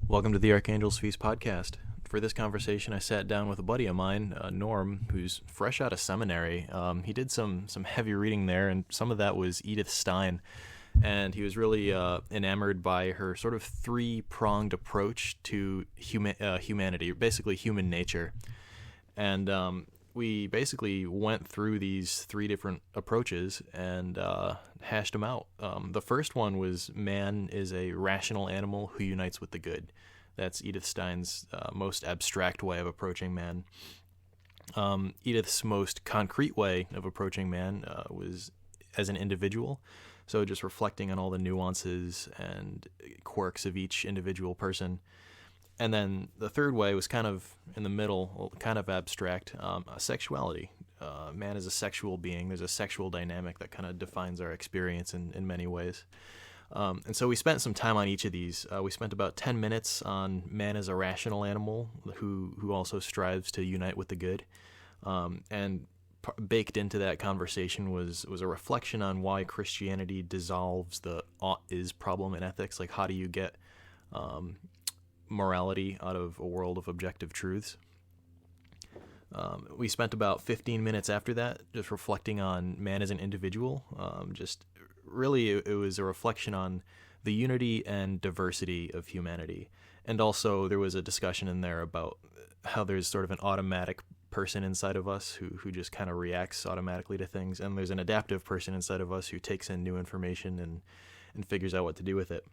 Welcome to the Archangel's Feast podcast. For this conversation, I sat down with a buddy of mine, Norm, who's fresh out of seminary. He did some heavy reading there, and some of that was Edith Stein. And he was really enamored by her sort of three-pronged approach to humanity, basically human nature. And we basically went through these three different approaches and hashed them out. The first one was man is a rational animal who unites with the good. That's Edith Stein's most abstract way of approaching man. Edith's most concrete way of approaching man was as an individual, so just reflecting on all the nuances and quirks of each individual person. And then the third way was kind of in the middle, kind of abstract, sexuality. Man is a sexual being. There's a sexual dynamic that kind of defines our experience in many ways. And so we spent some time on each of these. We spent about 10 minutes on man as a rational animal who also strives to unite with the good. And baked into that conversation was a reflection on why Christianity dissolves the ought-is problem in ethics. Like, how do you get morality out of a world of objective truths? We spent about 15 minutes after that just reflecting on man as an individual. Really, it was a reflection on the unity and diversity of humanity. And also there was a discussion in there about how there's sort of an automatic person inside of us who just kind of reacts automatically to things. And there's an adaptive person inside of us who takes in new information and figures out what to do with it.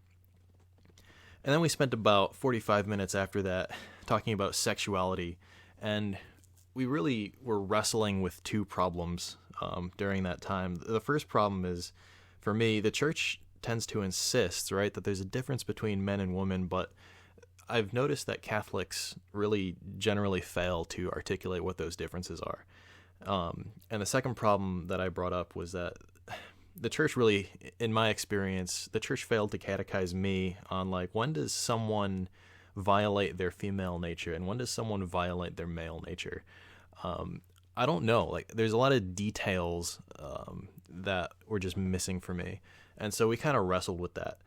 And then we spent about 45 minutes after that talking about sexuality. And we really were wrestling with two problems during that time. The first problem is, for me, the church tends to insist, right, that there's a difference between men and women, but I've noticed that Catholics really generally fail to articulate what those differences are. And the second problem that I brought up was that the church really, in my experience, the church failed to catechize me on, like, when does someone violate their female nature and when does someone violate their male nature? I don't know. Like, there's a lot of details that were just missing for me. And so we kind of wrestled with that.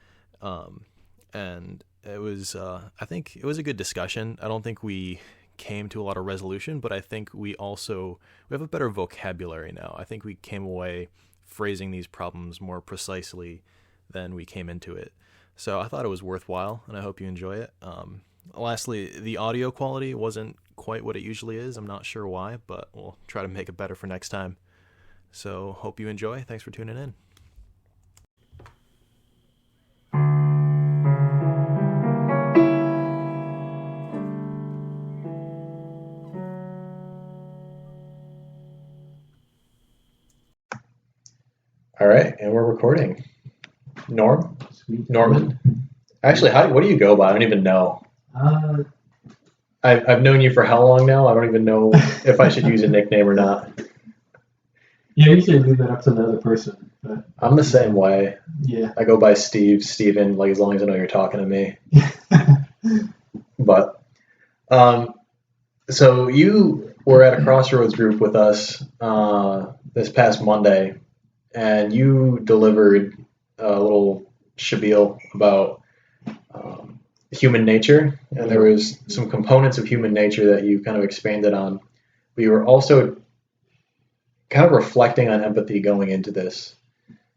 And it was, I think it was a good discussion. I don't think we came to a lot of resolution, but I think we have a better vocabulary now. I think we came away phrasing these problems more precisely than we came into it. So I thought it was worthwhile, and I hope you enjoy it. Lastly, the audio quality wasn't quite what it usually is. I'm not sure why, but we'll try to make it better for next time. So hope you enjoy. Thanks for tuning in. All right, and we're recording. Norman? Actually, what do you go by? I don't even know. I've known you for how long now? I don't even know if I should use a nickname or not. Yeah, I usually leave that up to the other person. But I'm the same way. Yeah. I go by Steven, like, as long as I know you're talking to me. But, so you were at a Crossroads group with us this past Monday, and you delivered a little spiel about human nature, and there was some components of human nature that you kind of expanded on. But you were also kind of reflecting on empathy going into this.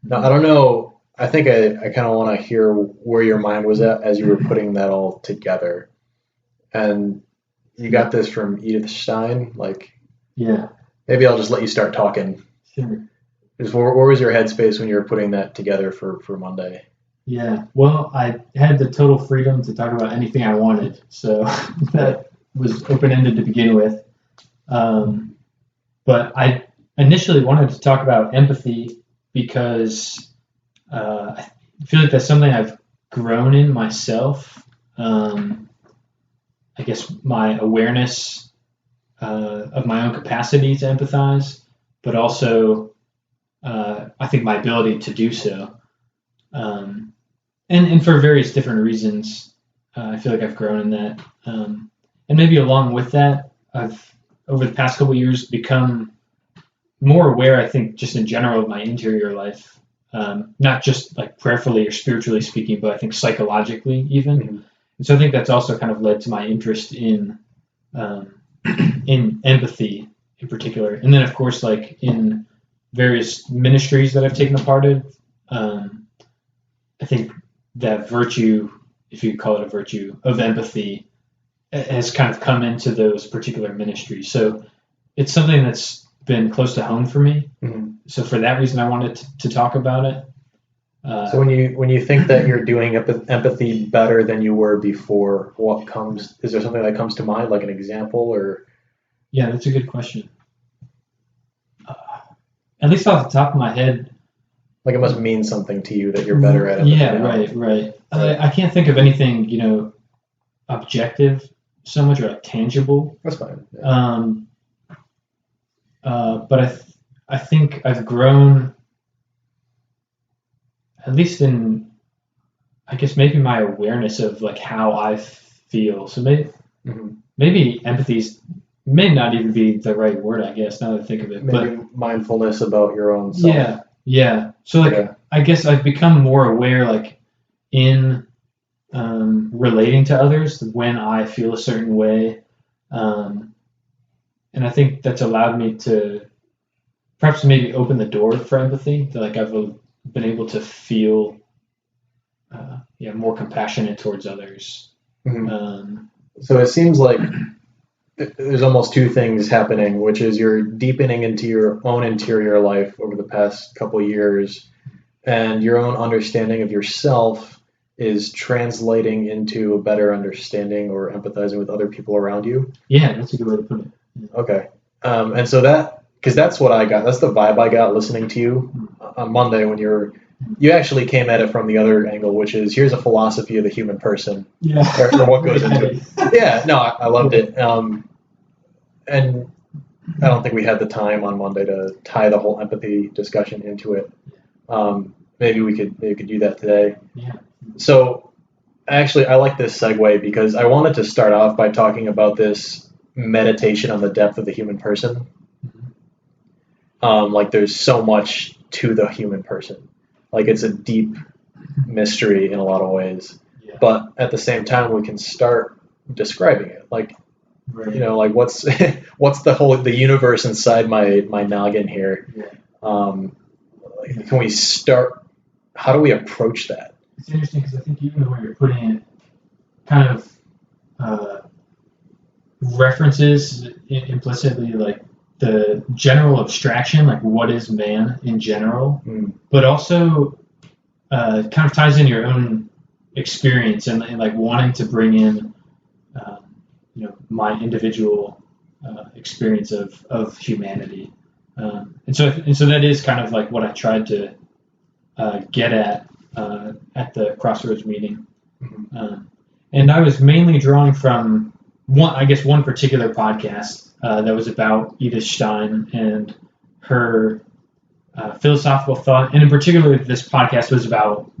Now, I don't know, I think I kind of want to hear where your mind was at as you were putting that all together. And you got this from Edith Stein, like, yeah. Maybe I'll just let you start talking. Sure. Where was your headspace when you were putting that together for Monday? Yeah, well, I had the total freedom to talk about anything I wanted, so that was open-ended to begin with. But I initially wanted to talk about empathy because I feel like that's something I've grown in myself. I guess my awareness of my own capacity to empathize, but also I think my ability to do so. And for various different reasons, I feel like I've grown in that. And maybe along with that, I've, over the past couple of years, become more aware, I think, just in general of my interior life. Not just like prayerfully or spiritually speaking, but I think psychologically even. And so I think that's also kind of led to my interest in empathy in particular. And then, of course, like in various ministries that I've taken a part in, I think that virtue, if you call it a virtue, of empathy has kind of come into those particular ministries. So it's something that's been close to home for me. Mm-hmm. So for that reason, I wanted to talk about it. So when you think that you're doing empathy better than you were before, is there something that comes to mind, like an example or? Yeah, that's a good question. At least off the top of my head. Like it must mean something to you that you're better at it. Yeah, right. I can't think of anything, objective so much or like tangible. That's fine. Yeah. But I think I've grown, at least in, I guess maybe my awareness of like how I feel. So maybe empathy may not even be the right word, I guess, now that I think of it. Maybe mindfulness about your own self. Yeah. So I guess I've become more aware, like in relating to others when I feel a certain way, and I think that's allowed me to perhaps maybe open the door for empathy. Like I've been able to feel, more compassionate towards others. Mm-hmm. So it seems like there's almost two things happening, which is you're deepening into your own interior life over the past couple of years, and your own understanding of yourself is translating into a better understanding or empathizing with other people around you. Yeah, that's a good way to put it. Okay. And so because that's what I got. That's the vibe I got listening to you on Monday when you actually came at it from the other angle, which is here's a philosophy of the human person. Yeah. Or what goes into it. Yeah, no, I loved it. And I don't think we had the time on Monday to tie the whole empathy discussion into it. Maybe we could do that today. Yeah. So actually, I like this segue because I wanted to start off by talking about this meditation on the depth of the human person. Like there's so much to the human person. Like it's a deep mystery in a lot of ways. Yeah. But at the same time, we can start describing it. Like, right. Like what's the universe inside my noggin here? Yeah. Can we start? How do we approach that? It's interesting because I think even the way you're putting it kind of references implicitly like the general abstraction, like what is man in general, but also kind of ties in your own experience and like wanting to bring in, my individual experience of humanity. And so that is kind of like what I tried to get at the Crossroads meeting. And I was mainly drawing from one particular podcast that was about Edith Stein and her philosophical thought. And in particular, this podcast was about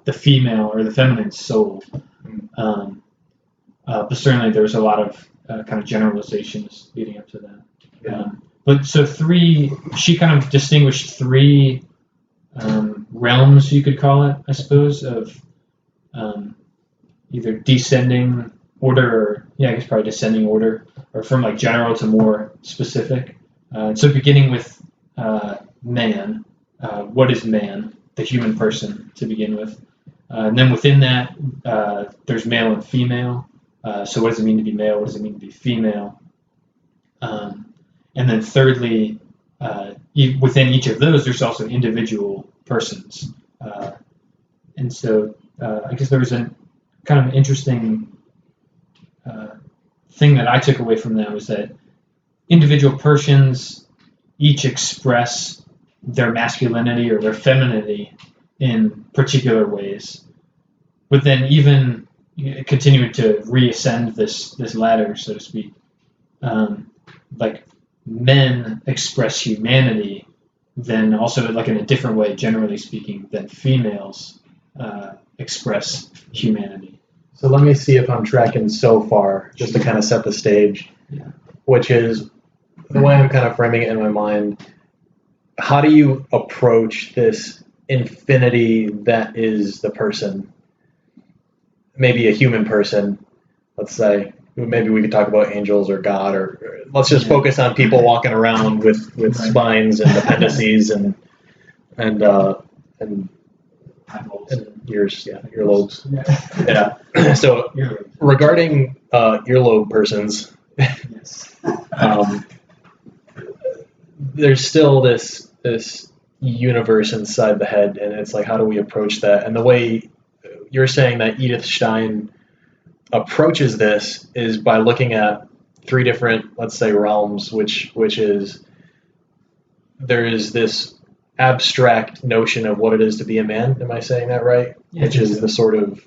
the female or the feminine soul. But certainly there was a lot of kind of generalizations leading up to that. Yeah. But so she kind of distinguished three realms, you could call it, I suppose, of either descending order or, probably descending order, or from like general to more specific. So beginning with man, what is man, the human person to begin with? And then within that, there's male and female. So what does it mean to be male? What does it mean to be female? And then thirdly, within each of those, there's also individual persons. And so I guess there was a kind of interesting thing that I took away from that was that individual persons each express their masculinity or their femininity in particular ways. But then even continuing to reascend this ladder, so to speak, like men express humanity, then also like in a different way, generally speaking, than females express humanity. So let me see if I'm tracking so far, just to kind of set the stage, which is the way I'm kind of framing it in my mind. How do you approach this infinity that is the person? maybe a human person, let's say. Maybe we could talk about angels or God, or let's just focus on people walking around with spines and appendices and ears, earlobes. Yeah. So regarding earlobe persons, there's still this universe inside the head, and it's like, how do we approach that? And the way you're saying that Edith Stein approaches this is by looking at three different, let's say, realms, which is there is this abstract notion of what it is to be a man. Am I saying that right? Yeah, which is the sort of,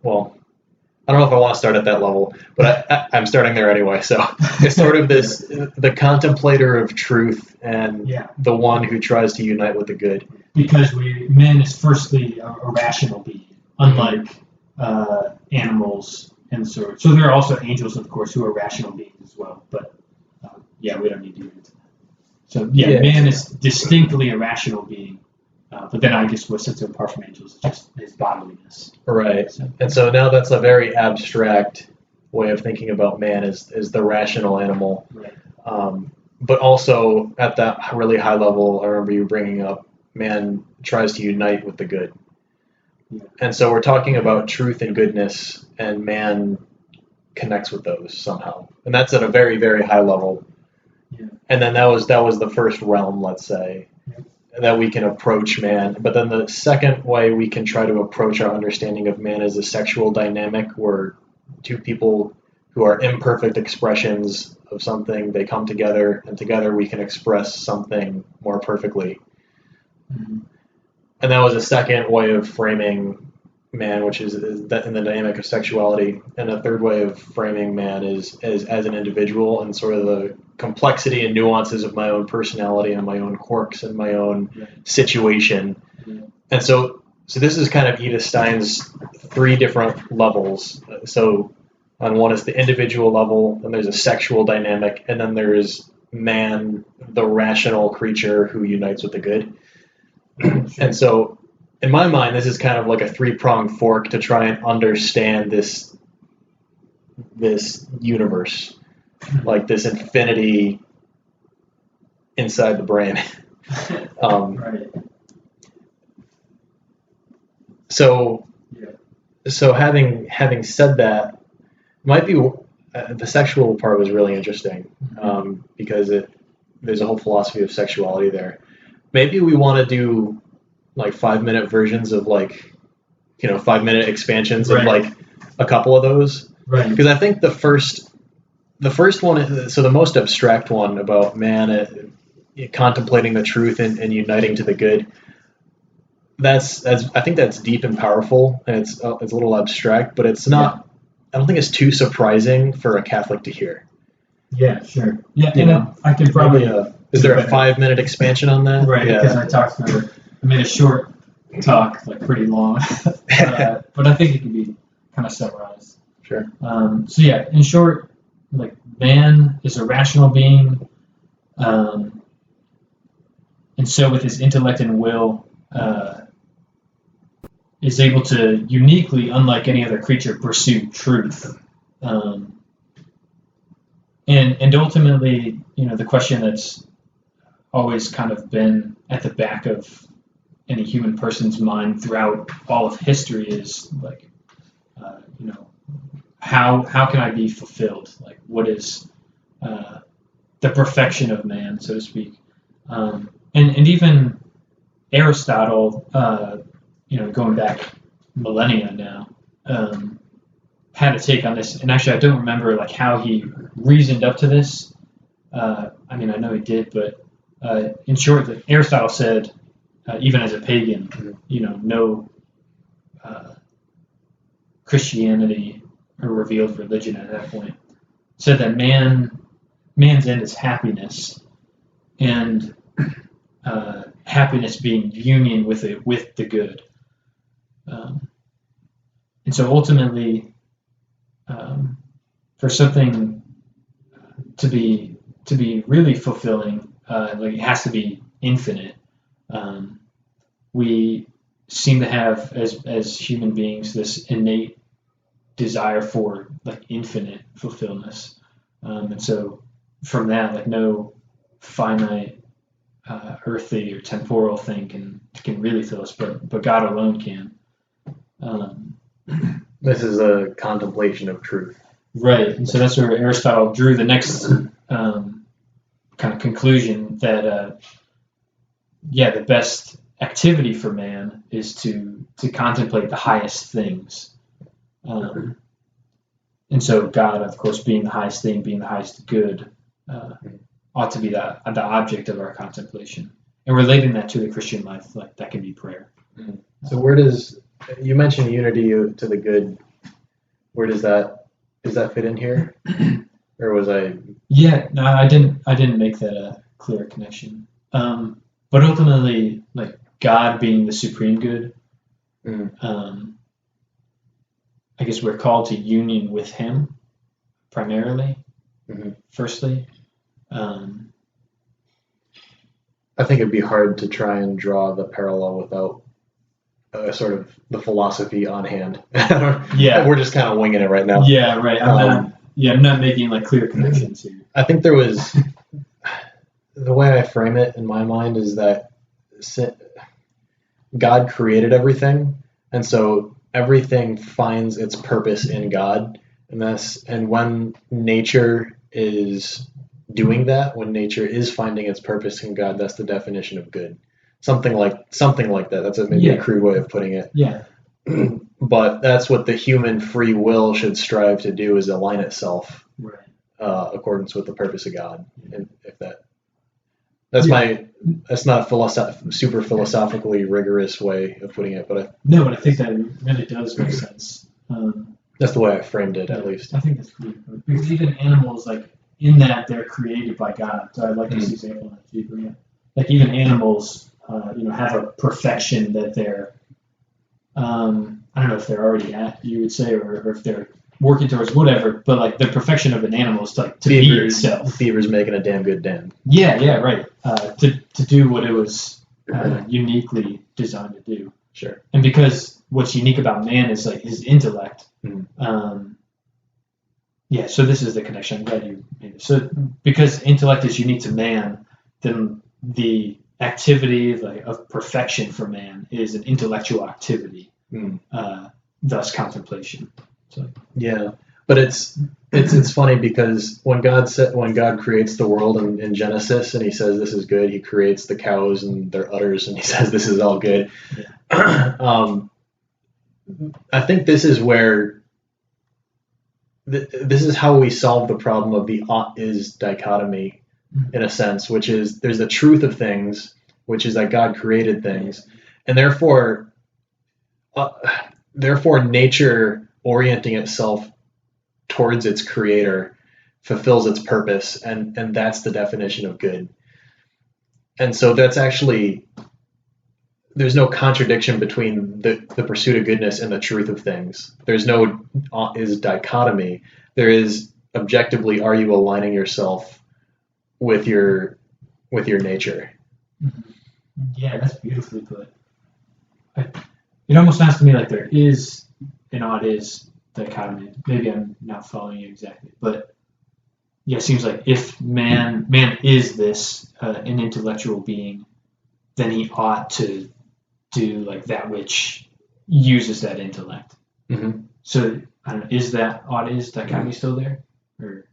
well, I don't know if I want to start at that level, but I'm starting there anyway. So it's sort of this, the contemplator of truth and the one who tries to unite with the good. Because man is firstly a rational being, unlike animals and so. So there are also angels, of course, who are rational beings as well. But we don't need to get into that. So man is distinctly a rational being. But then I guess what sets him apart from angels is just his bodiliness. Right. And so now that's a very abstract way of thinking about man is the rational animal. Right. But also at that really high level, I remember you bringing up man tries to unite with the good. Yeah. And so we're talking about truth and goodness, and man connects with those somehow. And that's at a very, very high level. Yeah. And then that was the first realm, let's say, that we can approach man. But then the second way we can try to approach our understanding of man is a sexual dynamic where two people who are imperfect expressions of something, they come together, and together we can express something more perfectly. Mm-hmm. And that was a second way of framing man, which is that in the dynamic of sexuality. And a third way of framing man is as an individual and sort of the complexity and nuances of my own personality and my own quirks and my own situation. Mm-hmm. And so this is kind of Edith Stein's three different levels. So on one is the individual level, and there's a sexual dynamic, and then there is man, the rational creature who unites with the good. And so in my mind, this is kind of like a three-pronged fork to try and understand this universe, like this infinity inside the brain. Right. So having said that, might be the sexual part was really interesting because there's a whole philosophy of sexuality there. Maybe we want to do like 5-minute versions of 5-minute expansions of like a couple of those. Right. Because I think the first one, so the most abstract one about man contemplating the truth and uniting to the good, I think that's deep and powerful, and it's a little abstract, but it's not. Yeah. I don't think it's too surprising for a Catholic to hear. Yeah, sure. Yeah, I can probably. Is there a 5-minute expansion on that? Right, because I made a short talk, like pretty long, but I think it can be kind of summarized. Sure. In short, like man is a rational being, and so with his intellect and will, is able to uniquely, unlike any other creature, pursue truth. And ultimately, the question that's always kind of been at the back of any human person's mind throughout all of history is like, how can I be fulfilled? Like, what is the perfection of man, so to speak? And even Aristotle, going back millennia now, had a take on this. And actually, I don't remember like how he reasoned up to this. I know he did, but in short, Aristotle said, even as a pagan, no Christianity or revealed religion at that point, said that man's end is happiness, and happiness being union with the good. And so ultimately, for something to be really fulfilling, it has to be infinite. We seem to have as human beings this innate desire for like infinite fulfillment, and so from that, like no finite earthly or temporal thing can really fill us, but God alone can. This is a contemplation of truth. Right, and so that's where Aristotle drew the next kind of conclusion that the best activity for man is to contemplate the highest things, and so God, of course, being the highest thing, being the highest good, ought to be the object of our contemplation, and relating that to the Christian life, like that can be prayer. So where does you mentioned unity to the good? Where does that fit in here, or was I? Yeah, no, I didn't make that a clear connection. But ultimately, like God being the supreme good, I guess we're called to union with Him primarily. Firstly, I think it'd be hard to try and draw the parallel without sort of the philosophy on hand. Yeah, we're just kind of winging it right now. Yeah, right. I'm not making like clear connections here. I think there was the way I frame it in my mind is that God created everything, and so everything finds its purpose in God, and when nature is doing that, when nature is finding its purpose in God, that's the definition of good. Something like that. That's maybe a crude way of putting it. Yeah. But that's what the human free will should strive to do, is align itself accordance with the purpose of God. And if that's not a super philosophically rigorous way of putting it, but I think that really does make sense. That's the way I framed it, at least. I think that's pretty good. Because even animals, like in that they're created by God. So I like this example in the Hebrew. Like even animals, have a perfection that they're, I don't know if they're already at, you would say, or if they're working towards whatever, but like the perfection of an animal is to be itself. Beaver's making a damn good dam. Yeah, right. To do what it was uniquely designed to do. Sure. And because what's unique about man is like his intellect. So this is the connection. I'm glad you made it. So because intellect is unique to man, then the activity of perfection for man is an intellectual activity, thus contemplation. So. Yeah, but it's funny because when God creates the world in Genesis and He says this is good, He creates the cows and their udders and He says this is all good. Yeah. I think this is where this is how we solve the problem of the ought-is dichotomy, in a sense, which is there's the truth of things, which is that God created things, and therefore nature orienting itself towards its creator fulfills its purpose, and that's the definition of good. And so that's actually, there's no contradiction between the pursuit of goodness and the truth of things. There's no is dichotomy. There is objectively, are you aligning yourself with your nature? Yeah, that's beautifully put. It almost sounds to me like there is an ought-is dichotomy. Maybe I'm not following you exactly, but yeah, it seems like if man is this an intellectual being, then he ought to do like that which uses that intellect. So I don't know, is that ought-is dichotomy still there? Or?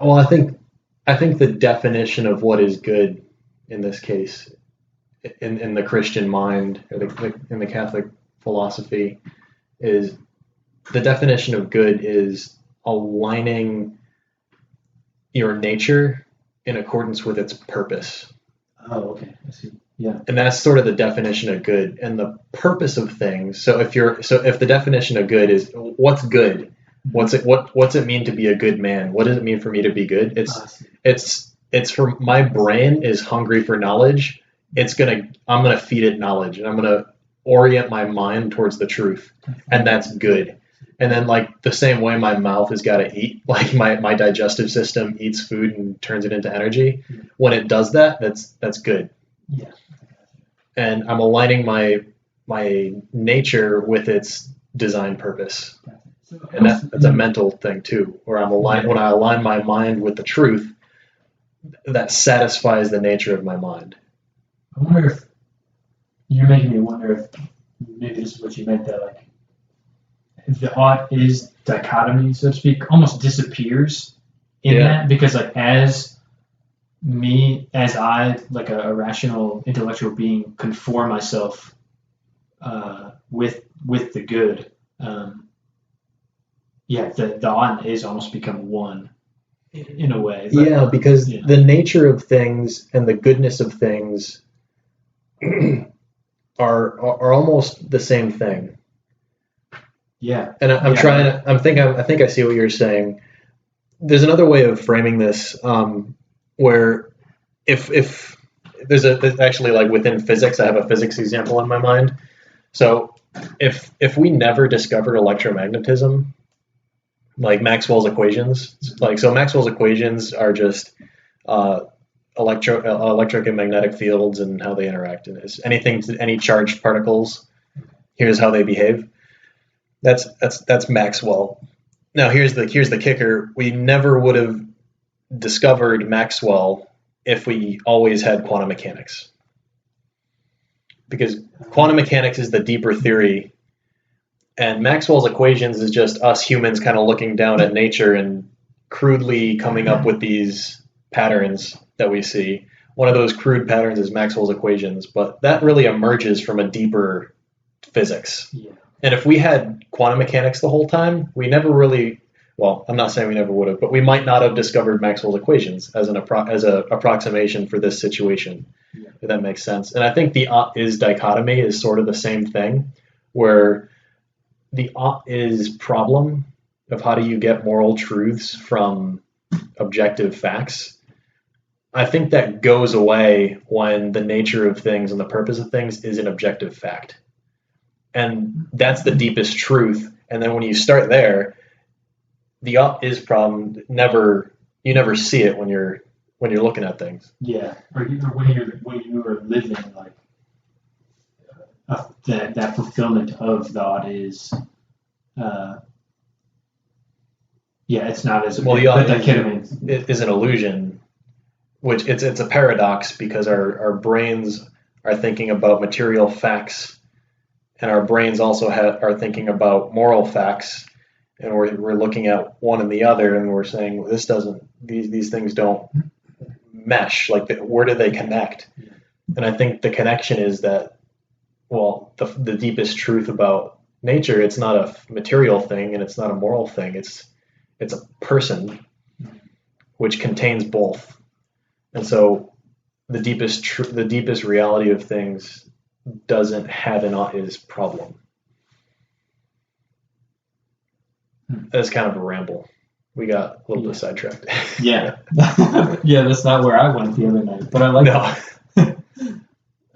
Well, I think the definition of what is good in this case, in the Christian mind, or in the Catholic philosophy, is the definition of good is aligning your nature in accordance with its purpose. Oh, okay. I see. Yeah. And that's sort of the definition of good and the purpose of things. So if the definition of good is what's good, what's it mean to be a good man? What does it mean for me to be good? It's for my brain is hungry for knowledge. I'm gonna feed it knowledge, and I'm gonna orient my mind towards the truth, and that's good. And then like the same way my mouth has got to eat, like my digestive system eats food and turns it into energy. When it does that, that's good. Yeah. and I'm aligning my nature with its design purpose. And that's a mental thing too, where I'm aligned. When I align my mind with the truth, that satisfies the nature of my mind. I wonder if you're making me wonder if maybe this is what you meant, that like the ought is dichotomy, so to speak, almost disappears in that, because like as I like a rational intellectual being conform myself with the good, the ought is almost become one in a way. Yeah, because the nature of things and the goodness of things are almost the same thing. Yeah. And I think I see what you're saying. There's another way of framing this, where if there's actually, like, within physics, I have a physics example in my mind. So if we never discovered electromagnetism, like Maxwell's equations, so Maxwell's equations are just electric and magnetic fields and how they interact. And any charged particles, here's how they behave. That's Maxwell. Now here's the kicker: we never would have discovered Maxwell if we always had quantum mechanics, because quantum mechanics is the deeper theory, and Maxwell's equations is just us humans kind of looking down at nature and crudely coming up with these patterns that we see. One of those crude patterns is Maxwell's equations, but that really emerges from a deeper physics. Yeah. And if we had quantum mechanics the whole time, we never really, well, I'm not saying we never would have, but we might not have discovered Maxwell's equations as an approximation for this situation, if that makes sense. And I think the is dichotomy is sort of the same thing, where the is problem of how do you get moral truths from objective facts. I think that goes away when the nature of things and the purpose of things is an objective fact. And that's the deepest truth. And then when you start there, the is problem you never see it when you're looking at things. Yeah, or when you are living like that fulfillment of the ought is. It's not as well. The ought is an illusion, which it's a paradox, because our brains are thinking about material facts, and our brains also are thinking about moral facts, and we're looking at one and the other, and we're saying, well, this doesn't, these things don't mesh. Like, where do they connect? And I think the connection is that, well, the deepest truth about nature, it's not a material thing and it's not a moral thing. It's a person, which contains both. And so the deepest reality of things doesn't have an is problem. That's kind of a ramble. We got a little bit sidetracked. Yeah. Yeah, that's not where I went the other night, but I like that.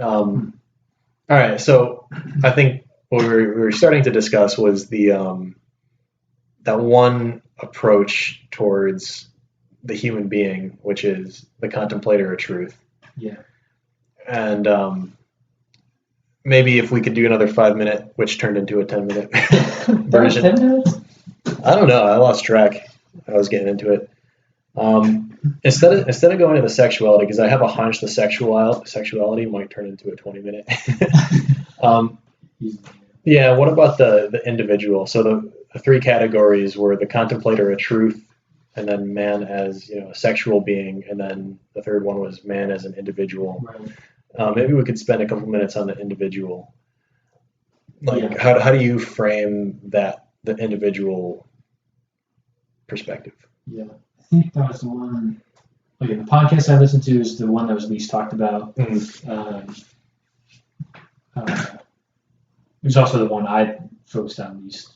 All right, so I think what we were starting to discuss was the that one approach towards the human being, which is the contemplator of truth. Yeah. And maybe if we could do another 5-minute, which turned into a 10-minute version. 10 minutes? I don't know. I lost track. I was getting into it. Instead of going into sexuality, because I have a hunch the sexuality might turn into a 20-minute. Yeah. What about the individual? So the three categories were the contemplator of truth, and then man as a sexual being, and then the third one was man as an individual. Right. Maybe we could spend a couple minutes on the individual. How do you frame the individual perspective? Yeah, I think that was the one. Like, the podcast I listened to is the one that was least talked about. Mm-hmm. It was also the one I focused on least,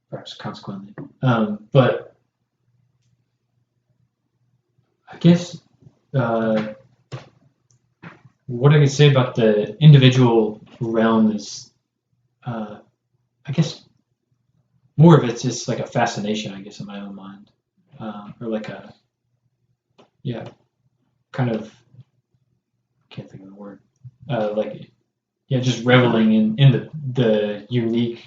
perhaps consequently. But I guess what I can say about the individual realm is, I guess, more of it's just like a fascination, I guess, in my own mind, or like kind of, can't think of the word, just reveling in the unique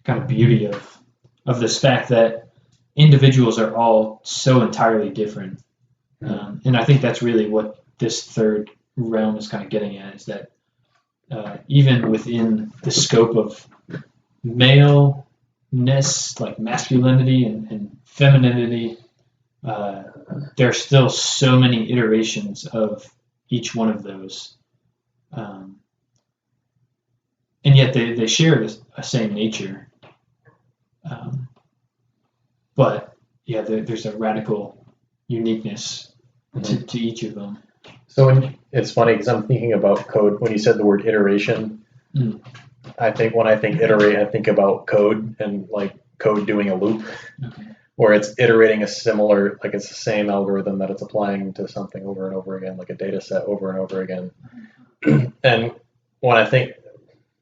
kind of beauty of this fact that individuals are all so entirely different. And I think that's really what this third realm is kind of getting at, is that even within the scope of maleness, like masculinity and femininity, there are still so many iterations of each one of those. And yet they share a same nature. But yeah, there's a radical uniqueness to each of them. So it's funny because I'm thinking about code. When you said the word iteration, I think when I think iterate, I think about code and like code doing a loop, where it's iterating a similar, like it's the same algorithm that it's applying to something over and over again, like a data set over and over again. And when I think,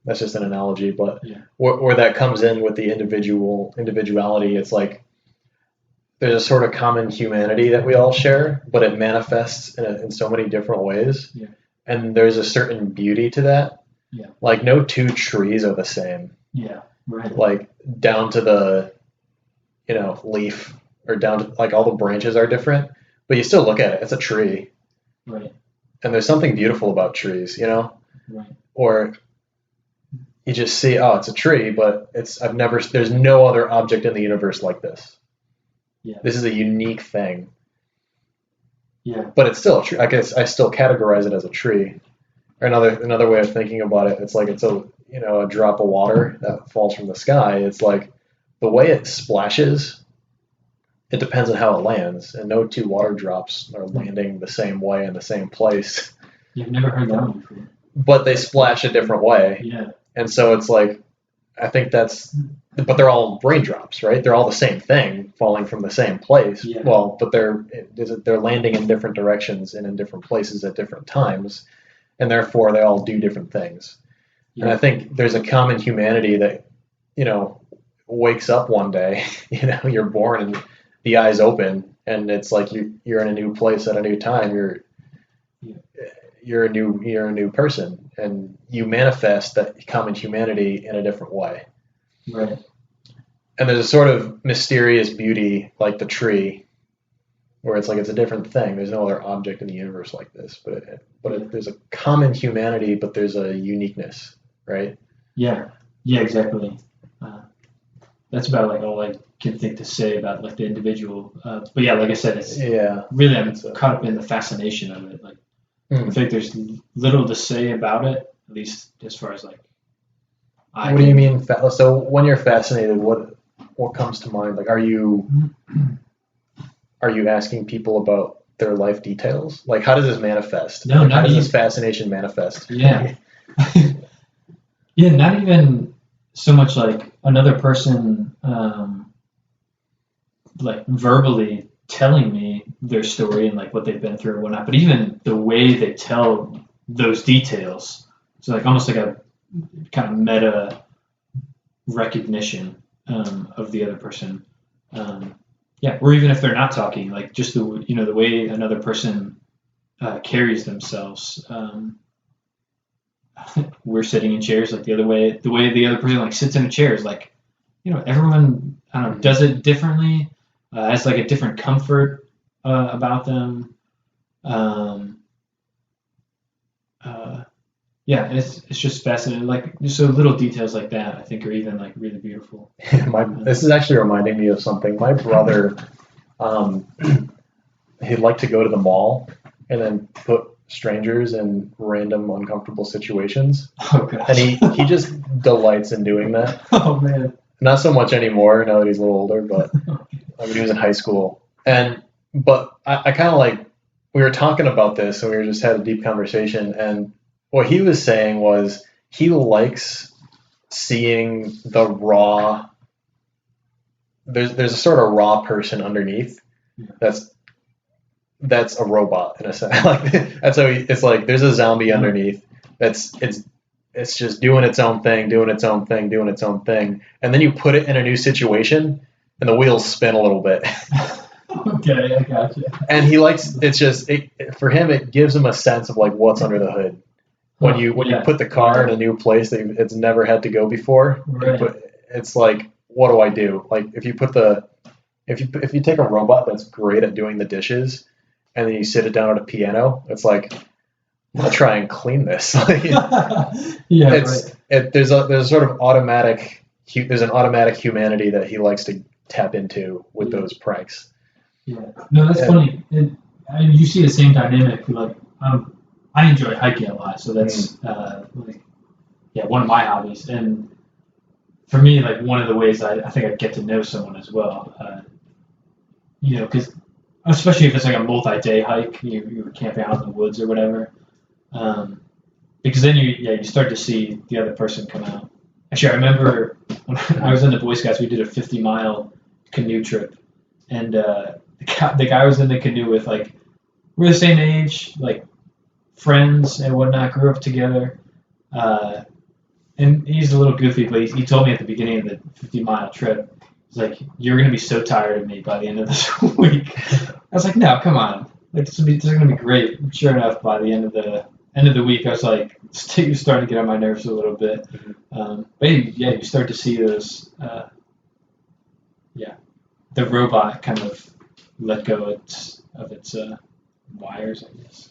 that's just an analogy, but where that comes in with the individuality, it's like there's a sort of common humanity that we all share, but it manifests in so many different ways. Yeah. And there's a certain beauty to that. Yeah. Like no two trees are the same. Yeah. Right. Like down to the, leaf, or down to like all the branches are different, but you still look at it. It's a tree. Right. And there's something beautiful about trees, Right. Or you just see, oh, it's a tree, but there's no other object in the universe like this. Yeah. This is a unique thing. Yeah. But it's still a tree. I guess I still categorize it as a tree. Or another way of thinking about it, it's like it's a drop of water that falls from the sky. It's like the way it splashes, it depends on how it lands, and no two water drops are landing the same way in the same place. You've never heard that one before. But they splash a different way. Yeah. And so it's like, I think but they're all raindrops, right? They're all the same thing falling from the same place. Yeah. Well, but they're landing in different directions and in different places at different times, and therefore they all do different things. Yeah. And I think there's a common humanity that, wakes up one day, you're born and the eyes open, and it's like you're in a new place at a new time. You're a new person, and you manifest that common humanity in a different way. Right. And there's a sort of mysterious beauty, like the tree, where it's like it's a different thing. There's no other object in the universe like this, but there's a common humanity, but there's a uniqueness, right? Yeah. Yeah. Exactly. That's about like all I can think to say about like the individual. But yeah, like I said, it's really I'm caught up in the fascination of it. Like I think there's little to say about it, at least as far as like. What do you mean? So when you're fascinated, what comes to mind? Like, are you asking people about their life details? Like, how does this manifest? No, how does this fascination manifest? Yeah. Yeah, not even so much like another person, like verbally telling me their story and like what they've been through or whatnot, but even the way they tell those details. So like almost like a kind of meta recognition of the other person. Or even if they're not talking, like just the way another person carries themselves. We're sitting in chairs, like the way the other person like sits in a chair is like, everyone does it differently, has like a different comfort about them. It's just fascinating. Like so little details like that, I think, are even like really beautiful. This is actually reminding me of something. My brother, he'd like to go to the mall and then put strangers in random uncomfortable situations. Oh gosh. And he just delights in doing that. Oh man. Not so much anymore now that he's a little older, but he was in high school. But I kind of like, we were talking about this and we just had a deep conversation, and what he was saying was he likes seeing the raw, there's a sort of raw person underneath that's a robot in a sense. Like that's how it's like there's a zombie underneath it's just doing its own thing, and then you put it in a new situation and the wheels spin a little bit. Okay, I gotcha. And he likes, for him it gives him a sense of like what's under the hood. when you put the car in a new place that it's never had to go before. Right. It's like, what do I do? Like if you take a robot that's great at doing the dishes and then you sit it down at a piano, it's like, I'll try and clean this. There's a sort of automatic humanity that he likes to tap into with those pranks. Yeah, no, that's funny. You see the same dynamic. Like, I enjoy hiking a lot, so that's one of my hobbies. And for me, like one of the ways I think I get to know someone as well. Because especially if it's like a multi-day hike, you're camping out in the woods or whatever. Because then you start to see the other person come out. Actually, I remember when I was in the Boy Scouts, we did a 50-mile canoe trip, and the guy was in the canoe with, like, we're the same age, like friends and whatnot, grew up together, and he's a little goofy, but he told me at the beginning of the 50-mile trip, he's like, you're gonna be so tired of me by the end of this week. I was like, no, come on, like this is gonna be great. And sure enough, by the end of the week, I was like, you're starting to get on my nerves a little bit. But you start to see those, the robot kind of let go of its wires, I guess.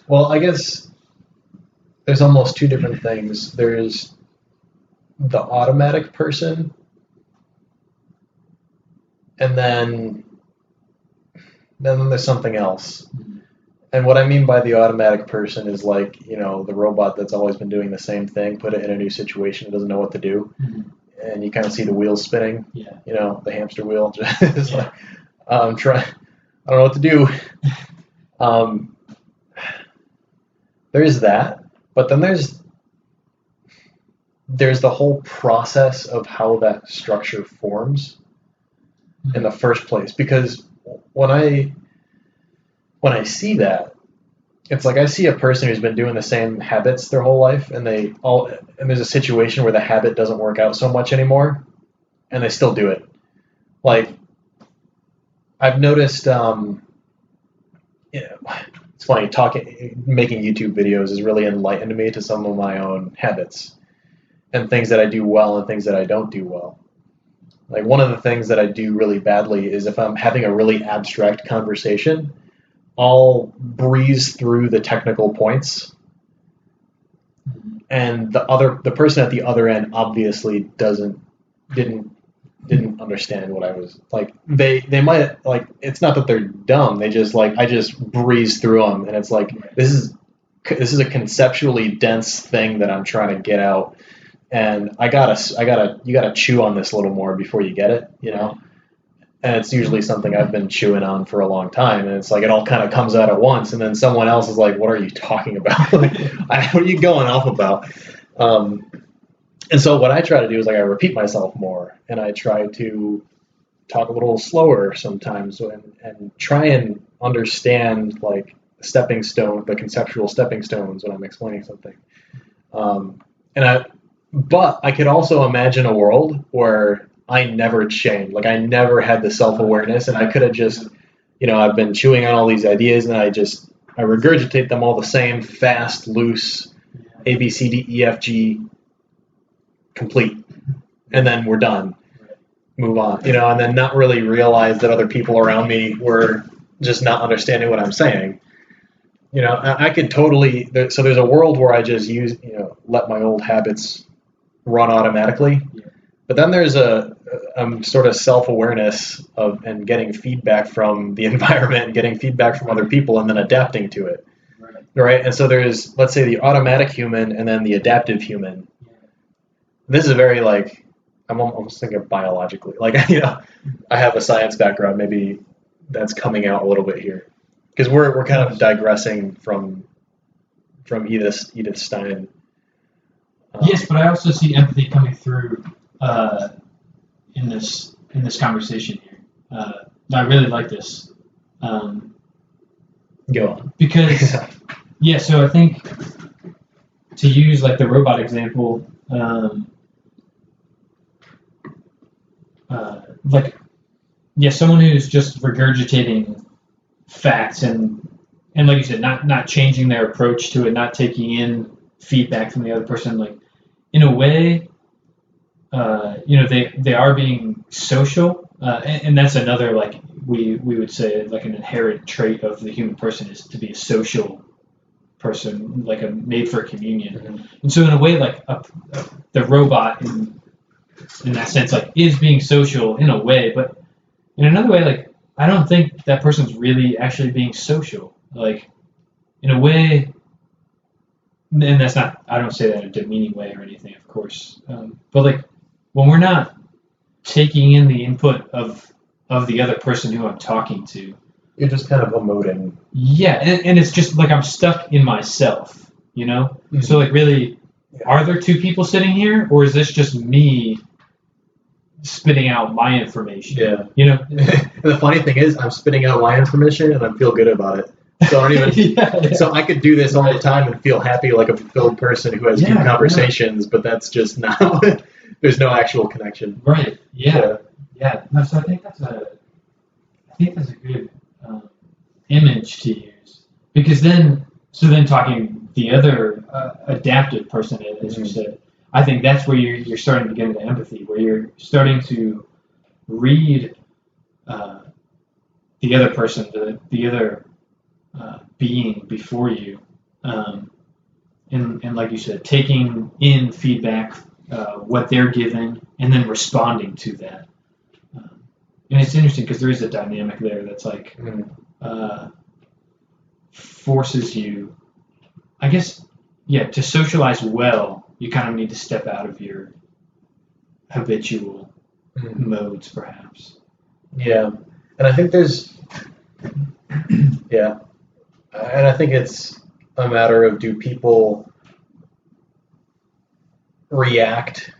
Well, I guess there's almost two different things. There's the automatic person, and then there's something else. And what I mean by the automatic person is like, the robot that's always been doing the same thing, put it in a new situation, it doesn't know what to do. And you kind of see the wheels spinning, the hamster wheel. It's like, I don't know what to do. There's that, but then there's the whole process of how that structure forms in the first place. Because when I see that, it's like I see a person who's been doing the same habits their whole life, and there's a situation where the habit doesn't work out so much anymore, and they still do it. Like, I've noticed, it's funny, making YouTube videos has really enlightened me to some of my own habits and things that I do well and things that I don't do well. Like, one of the things that I do really badly is if I'm having a really abstract conversation, I'll breeze through the technical points, and the person at the other end obviously didn't understand what I was like. They might, like, it's not that they're dumb. They just, like, I just breeze through them, and it's like this is a conceptually dense thing that I'm trying to get out, and you gotta chew on this a little more before you get it, And it's usually something I've been chewing on for a long time, and it's like it all kind of comes out at once, and then someone else is like, "What are you talking about? What are you going off about?" And so what I try to do is, like, I repeat myself more, and I try to talk a little slower sometimes, and try and understand, like, the conceptual stepping stones when I'm explaining something. But I could also imagine a world where I never changed. Like, I never had the self-awareness, and I could have just, I've been chewing on all these ideas, and I regurgitate them all the same, fast, loose, A, B, C, D, E, F, G, complete. And then we're done. Move on. And then not really realize that other people around me were just not understanding what I'm saying. I could totally, so there's a world where I just let my old habits run automatically. But then there's a sort of self-awareness and getting feedback from the environment, getting feedback from other people, and then adapting to it. Right? And so there's, let's say, the automatic human and then the adaptive human. This is very, like, I'm almost thinking biologically. Like, I have a science background. Maybe that's coming out a little bit here. Because we're kind of digressing from Edith Stein. Yes, but I also see empathy coming through in this conversation here. I really like this. Go on. Because so I think to use, like, the robot example, someone who's just regurgitating facts and and like you said, not changing their approach to it, not taking in feedback from the other person. Like in a way, they are being social, and that's another like we would say like an inherent trait of the human person is to be a social person, like a made for communion. Mm-hmm. And so in a way, like the robot in that sense, like is being social in a way, but in another way, like I don't think that person's really actually being social. Like in a way, and that's not, I don't say that in a demeaning way or anything, of course. But like when we're not taking in the input of the other person who I'm talking to, you're just kind of emoting. Yeah, and it's just like I'm stuck in myself, you know? Mm-hmm. So like really, are there two people sitting here, or is this just me spitting out my information? Yeah. You know? The funny thing is, I'm spitting out my information and I feel good about it. So I don't even. Yeah. So I could do this all the time and feel happy like a fulfilled person who has deep conversations, but that's just not. There's no actual connection. Right. Yeah. No, so I think that's a good image to use, because then talking the other adaptive person, as you said, I think that's where you're starting to get into empathy, where you're starting to read the other person, the other being before you, and like you said, taking in feedback, what they're giving, and then responding to that. And it's interesting because there is a dynamic there that's like forces you, I guess, to socialize well, you kind of need to step out of your habitual modes, perhaps. Yeah, and I think there's, and I think it's a matter of, do people react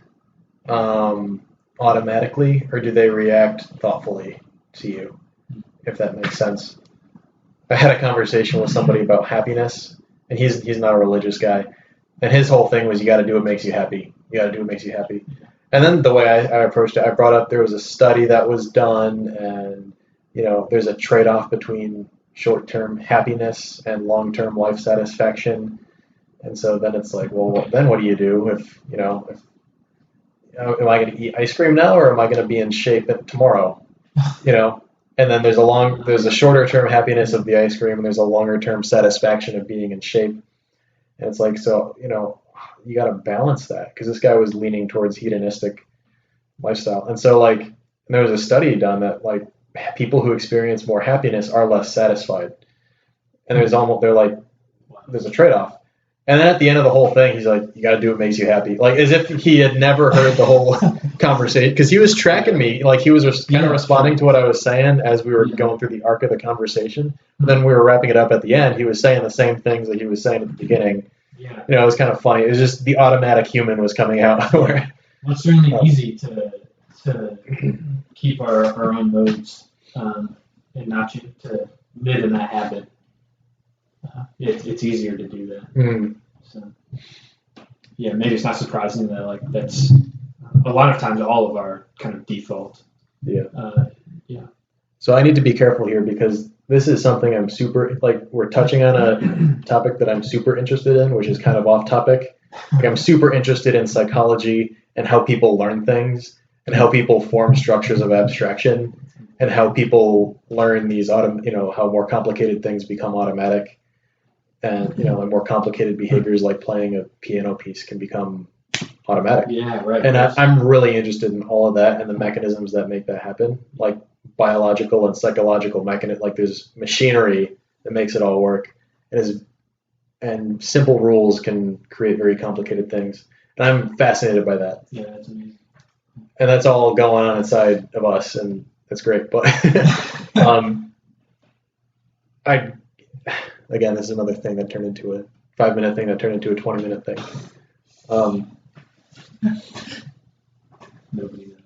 automatically, or do they react thoughtfully to you, if that makes sense? I had a conversation with somebody about happiness, and he's not a religious guy, and his whole thing was, you got to do what makes you happy. You got to do what makes you happy. And then the way I approached it, I brought up there was a study that was done, and there's a trade-off between short-term happiness and long-term life satisfaction. And so then it's like, well, then what do you do if am I going to eat ice cream now, or am I going to be in shape tomorrow? And then there's a shorter term happiness of the ice cream, and there's a longer term satisfaction of being in shape. And it's like, so, you got to balance that, because this guy was leaning towards hedonistic lifestyle. And so there was a study done that people who experience more happiness are less satisfied. And there's a trade-off. And then at the end of the whole thing, he's like, you got to do what makes you happy. Like, as if he had never heard the whole conversation. Because he was tracking me. Like, he was kind of responding to what I was saying as we were going through the arc of the conversation. And then we were wrapping it up at the end. He was saying the same things that he was saying at the beginning. Yeah. It was kind of funny. It was just the automatic human was coming out. Well, it's certainly easy to keep our own modes and not to live in that habit. It's easier to do that. Mm. So, maybe it's not surprising that that's a lot of times all of our kind of default. Yeah. Yeah. So I need to be careful here, because this is something I'm super, we're touching on a topic that I'm super interested in, which is kind of off topic. I'm super interested in psychology and how people learn things and how people form structures of abstraction and how people learn these how more complicated things become automatic. And, more complicated behaviors like playing a piano piece can become automatic. Yeah, right. And I'm really interested in all of that and the mechanisms that make that happen, like biological and psychological mechanisms. Like, there's machinery that makes it all work. And simple rules can create very complicated things. And I'm fascinated by that. Yeah, that's amazing. And that's all going on inside of us, and that's great. But again, this is another thing that turned into a 5-minute thing that turned into a 20-minute thing. Nobody knows.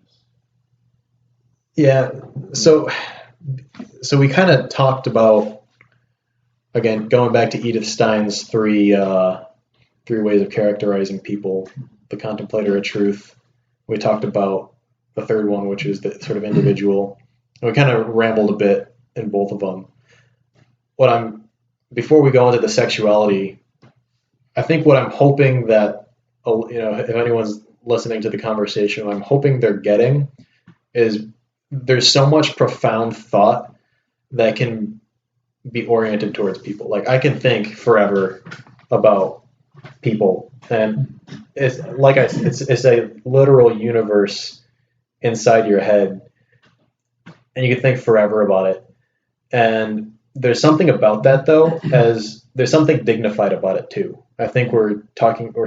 Yeah. So we kind of talked about, again, going back to Edith Stein's three ways of characterizing people: the contemplator of truth. We talked about the third one, which is the sort of individual. And we kind of rambled a bit in both of them. What I'm before we go into the sexuality, I think what I'm hoping that, if anyone's listening to the conversation, what I'm hoping they're getting is there's so much profound thought that can be oriented towards people. Like I can think forever about people, and it's like it's a literal universe inside your head, and you can think forever about it. And there's something about that though, as there's something dignified about it too. I think we're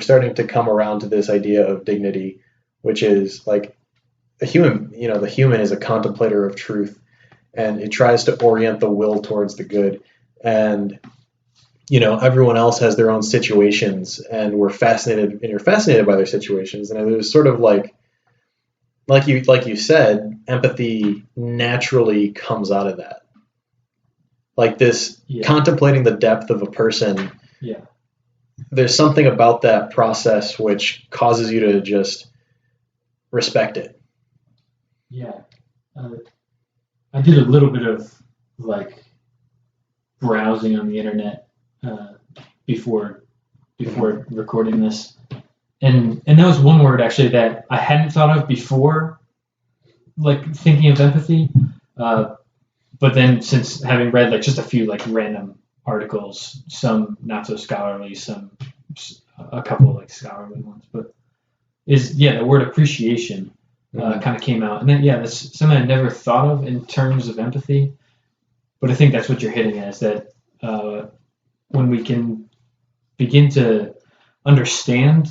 starting to come around to this idea of dignity, which is like the human is a contemplator of truth, and it tries to orient the will towards the good. And everyone else has their own situations, and you're fascinated by their situations. And there's sort of like you said, empathy naturally comes out of that. Like this, contemplating the depth of a person. Yeah. There's something about that process which causes you to just respect it. Yeah. I did a little bit of like browsing on the internet before recording this, and that was one word actually that I hadn't thought of before, like thinking of empathy. But then since having read like just a few like random articles, some not so scholarly, a couple of like scholarly ones, but the word appreciation kind of came out, and then that's something I never thought of in terms of empathy. But I think that's what you're hitting at, is that when we can begin to understand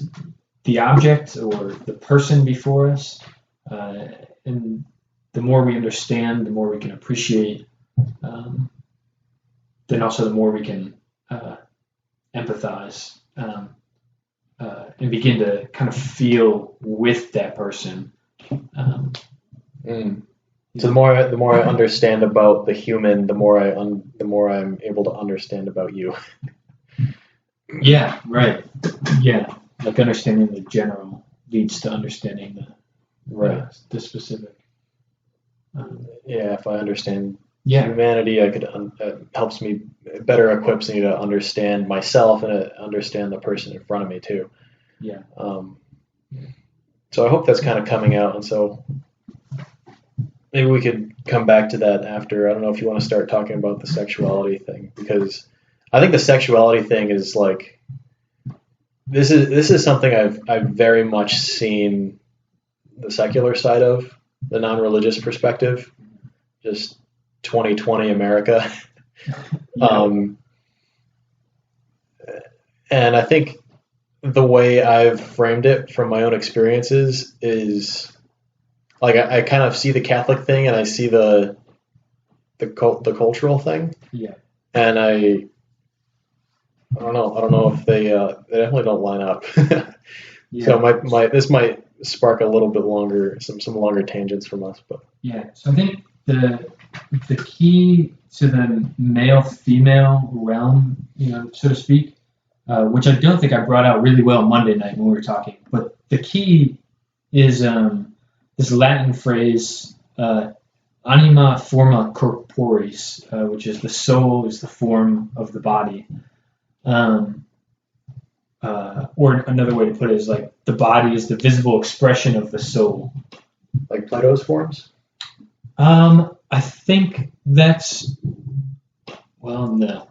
the object or the person before us, and the more we understand, the more we can appreciate, then also the more we can empathize and begin to kind of feel with that person. So the more I understand about the human, the more I'm able to understand about you. Yeah, right. Yeah, like understanding the general leads to understanding the specific. If I understand humanity, I could helps me, better equips me to understand myself and understand the person in front of me too. Yeah. So I hope that's kind of coming out, and so maybe we could come back to that after. I don't know if you want to start talking about the sexuality thing, because I think the sexuality thing is like this is something I've very much seen the secular side of, the non-religious perspective, just 2020 America. And I think the way I've framed it from my own experiences is like I kind of see the Catholic thing and I see the cultural thing. Yeah. And I don't know if they definitely don't line up. So this might spark a little bit longer, some longer tangents from us, but so I think the key to the male-female realm, so to speak, which I don't think I brought out really well Monday night when we were talking, but the key is this Latin phrase, anima forma corporis, which is the soul is the form of the body. Or another way to put it is like the body is the visible expression of the soul. Like Plato's forms? I think that's, no.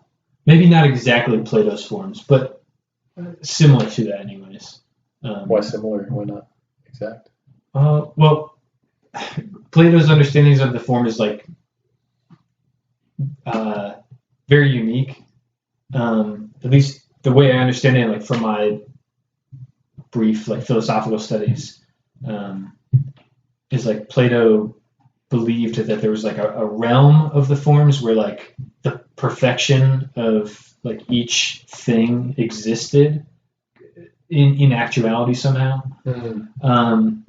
Maybe not exactly Plato's forms, but similar to that anyways. Why similar? Why not exact? Plato's understandings of the form is like very unique. At least the way I understand it, like from my brief like philosophical studies, is like Plato believed that there was like a realm of the forms where like the perfection of like each thing existed in actuality somehow. Mm-hmm.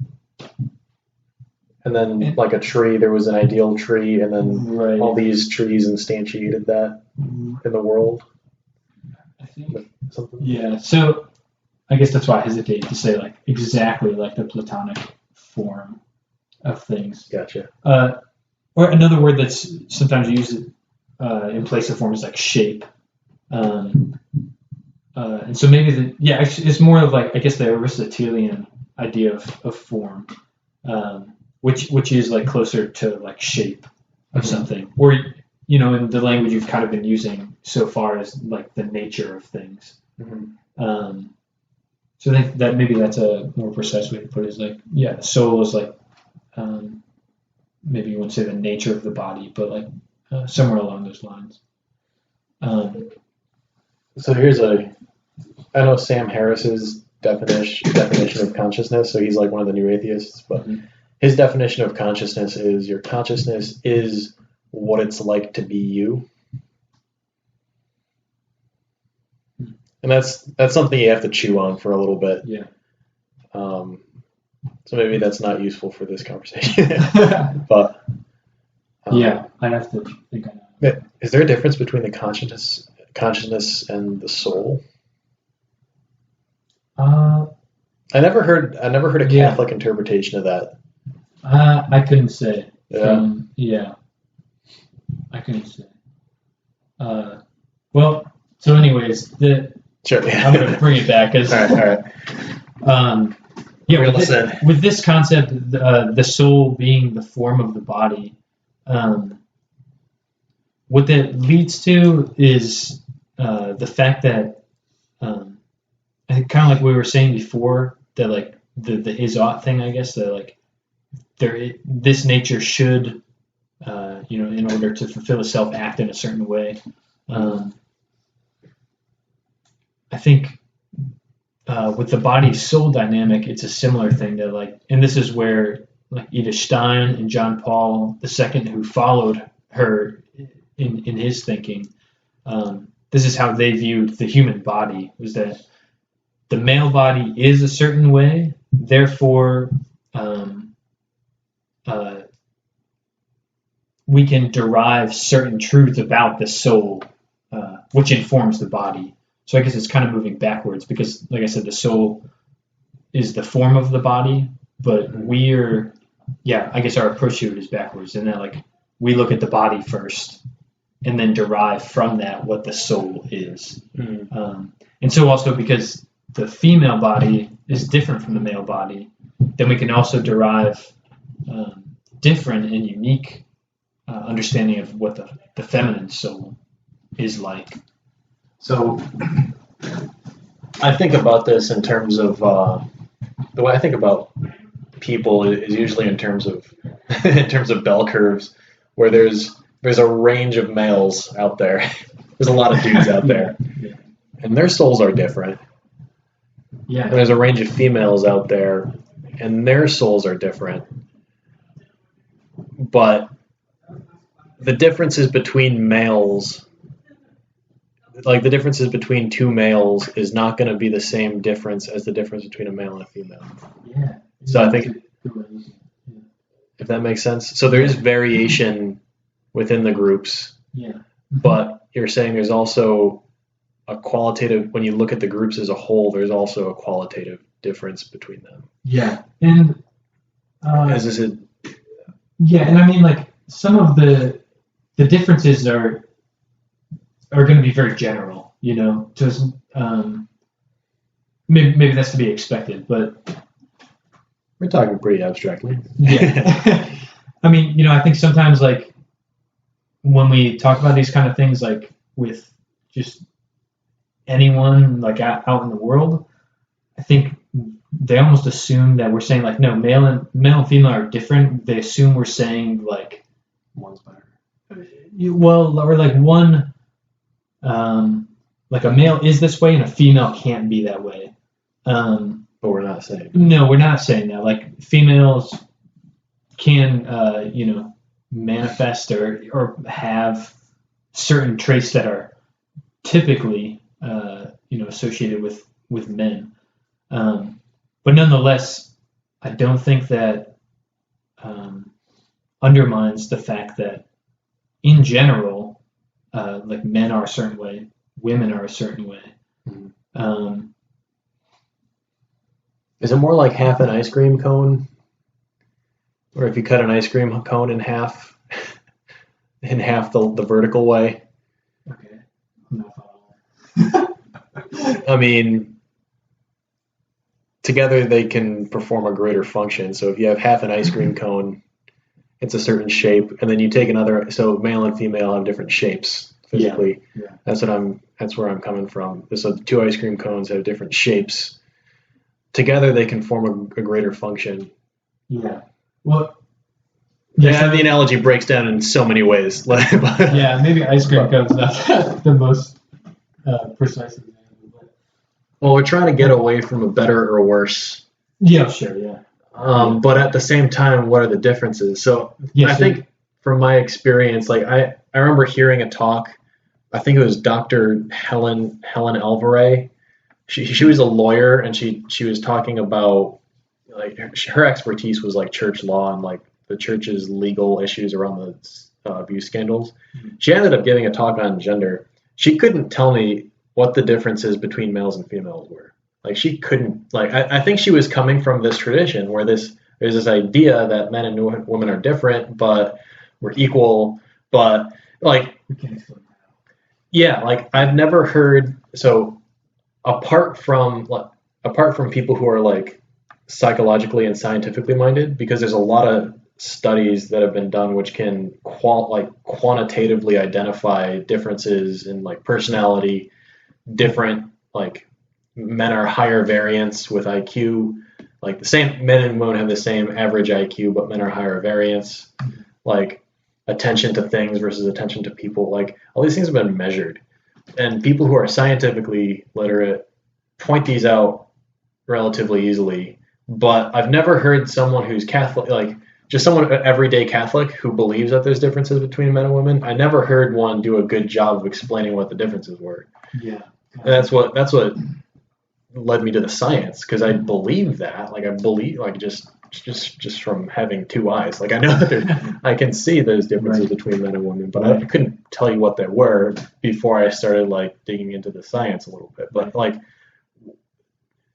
And then like a tree, there was an ideal tree, and then all these trees instantiated that in the world. I think. Yeah, so I guess that's why I hesitate to say like exactly like the Platonic form of things. Gotcha. Or another word that's sometimes used in place of form is like shape. And so maybe it's more of like, I guess, the Aristotelian idea of form, which is like closer to like shape of something, or in the language you've kind of been using so far as like the nature of things. So I think that maybe that's a more precise way to put it. Is like, the soul is like, maybe you wouldn't say the nature of the body, but like somewhere along those lines. So I know Sam Harris's definition of consciousness. So he's like one of the new atheists, but his definition of consciousness is your consciousness is what it's like to be you. And that's something you have to chew on for a little bit. Yeah. So maybe that's not useful for this conversation. But I'd have to think on that. Is there a difference between the consciousness and the soul? I never heard a Catholic interpretation of that. I couldn't say. Yeah. I couldn't say. Well, so anyways, Sure. I'm going to bring it back as all right. With this concept, the soul being the form of the body, what that leads to is the fact that I think, kind of like we were saying before, that like the is-ought thing, I guess, that like this nature should, in order to fulfill itself, act in a certain way. I think with the body-soul dynamic, it's a similar thing that like, and this is where like Edith Stein and John Paul II, who followed her in his thinking, this is how they viewed the human body, was that the male body is a certain way, therefore we can derive certain truths about the soul, which informs the body. So I guess it's kind of moving backwards because, like I said, the soul is the form of the body, but I guess our approach to it is backwards in that like we look at the body first and then derive from that what the soul is. And so also because the female body is different from the male body, then we can also derive different and unique understanding of what the feminine soul is like. So I think about this in terms of the way I think about people is usually in terms of bell curves, where there's a range of males out there. There's a lot of dudes out there, and their souls are different. Yeah. And there's a range of females out there, and their souls are different. But the differences between males, like the differences between two males, is not going to be the same difference as the difference between a male and a female. Yeah. So I think, if that makes sense. So there is variation within the groups. Yeah. But you're saying there's also a qualitative, when you look at the groups as a whole, there's also a qualitative difference between them. Yeah. And and I mean, like, some of the differences are going to be very general, just maybe that's to be expected, but we're talking pretty abstractly. Yeah. I mean, I think sometimes, like, when we talk about these kind of things, like with just anyone like out in the world, I think they almost assume that we're saying like, no, male and female are different. They assume we're saying like one's better. Well, or like one, like a male is this way and a female can't be that way. But we're not saying. No, we're not saying that. Like, females can, manifest or have certain traits that are typically, associated with men. But nonetheless, I don't think that undermines the fact that, in general, like, men are a certain way, women are a certain way. Mm-hmm. Is it more like half an ice cream cone? Or if you cut an ice cream cone in half the vertical way? Okay. I mean, together they can perform a greater function. So if you have half an ice cream cone, it's a certain shape, and then you take another. So male and female have different shapes physically. Yeah. That's where I'm coming from. So the two ice cream cones have different shapes. Together they can form a greater function. Yeah. Well. Yeah, the analogy breaks down in so many ways. Yeah, maybe ice cream cone's not the most precise example. But. Well, we're trying to get away from a better or worse. Yeah, sure, yeah. But at the same time, what are the differences? So I think from my experience, like I remember hearing a talk. I think it was Dr. Helen Alvarez. She was a lawyer, and she was talking about like her expertise was like church law and like the church's legal issues around the abuse scandals. Mm-hmm. She ended up giving a talk on gender. She couldn't tell me what the differences between males and females were. Like she couldn't. Like I think she was coming from this tradition where there's this idea that men and women are different, but we're equal. But like, yeah, like I've never heard. So apart from people who are like psychologically and scientifically minded, because there's a lot of studies that have been done which can quantitatively identify differences in like personality, different like men are higher variance with IQ, like the same men and women have the same average IQ, but men are higher variance, like attention to things versus attention to people, like all these things have been measured, and people who are scientifically literate point these out relatively easily. But I've never heard someone who's Catholic, like just someone everyday Catholic who believes that there's differences between men and women. I never heard one do a good job of explaining what the differences were. Yeah. And that's what led me to the science, because I believe that. Like I believe, like just from having two eyes, like I know that I can see those differences between men and women, but I couldn't tell you what they were before I started like digging into the science a little bit. But like,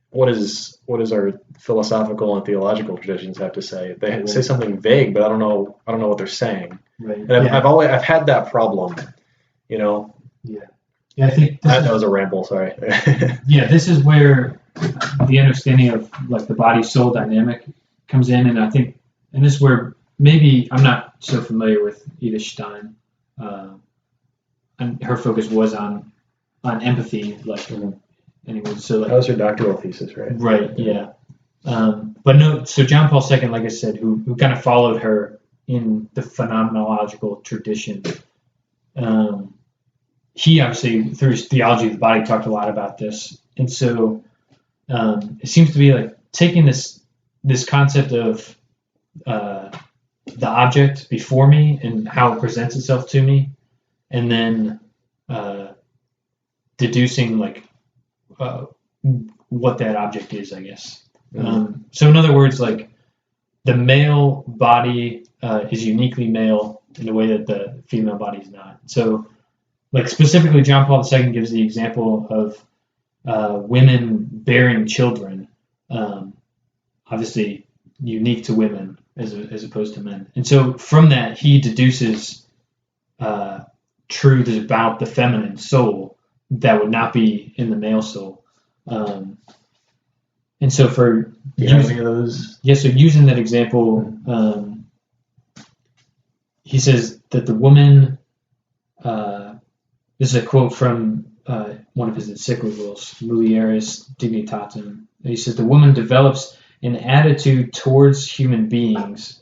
what is our philosophical and theological traditions have to say? They say something vague, but I don't know what they're saying. Right. And I've had that problem, you know. Yeah. Yeah, I think that was a ramble. Sorry. Yeah, this is where the understanding of like the body-soul dynamic comes in, and I think, and this is where maybe I'm not so familiar with Edith Stein, and her focus was on empathy, like. Anyway, so like, that was her doctoral thesis, right? Right, yeah. But no, so John Paul II, like I said, who kind of followed her in the phenomenological tradition, he obviously, through his theology of the body, talked a lot about this. And so it seems to be like taking this concept of the object before me and how it presents itself to me, and then deducing like what that object is, I guess. Mm-hmm. So in other words, like the male body is uniquely male in a way that the female body is not. So like specifically John Paul II gives the example of women bearing children, obviously unique to women as opposed to men. And so from that he deduces truths about the feminine soul that would not be in the male soul. And so for using those, so using that example, he says that the woman, this is a quote from one of his encyclicals, Mulieris Dignitatem. He says the woman develops an attitude towards human beings,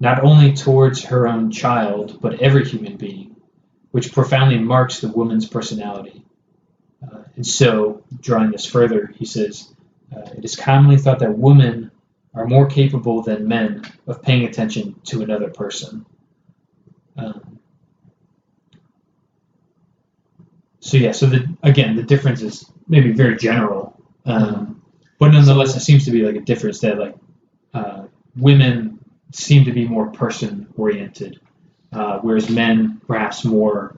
not only towards her own child, but every human being, which profoundly marks the woman's personality. And so, drawing this further, he says, it is commonly thought that women are more capable than men of paying attention to another person. So the difference is maybe very general, but nonetheless, it seems to be like a difference that like women seem to be more person-oriented, whereas men perhaps more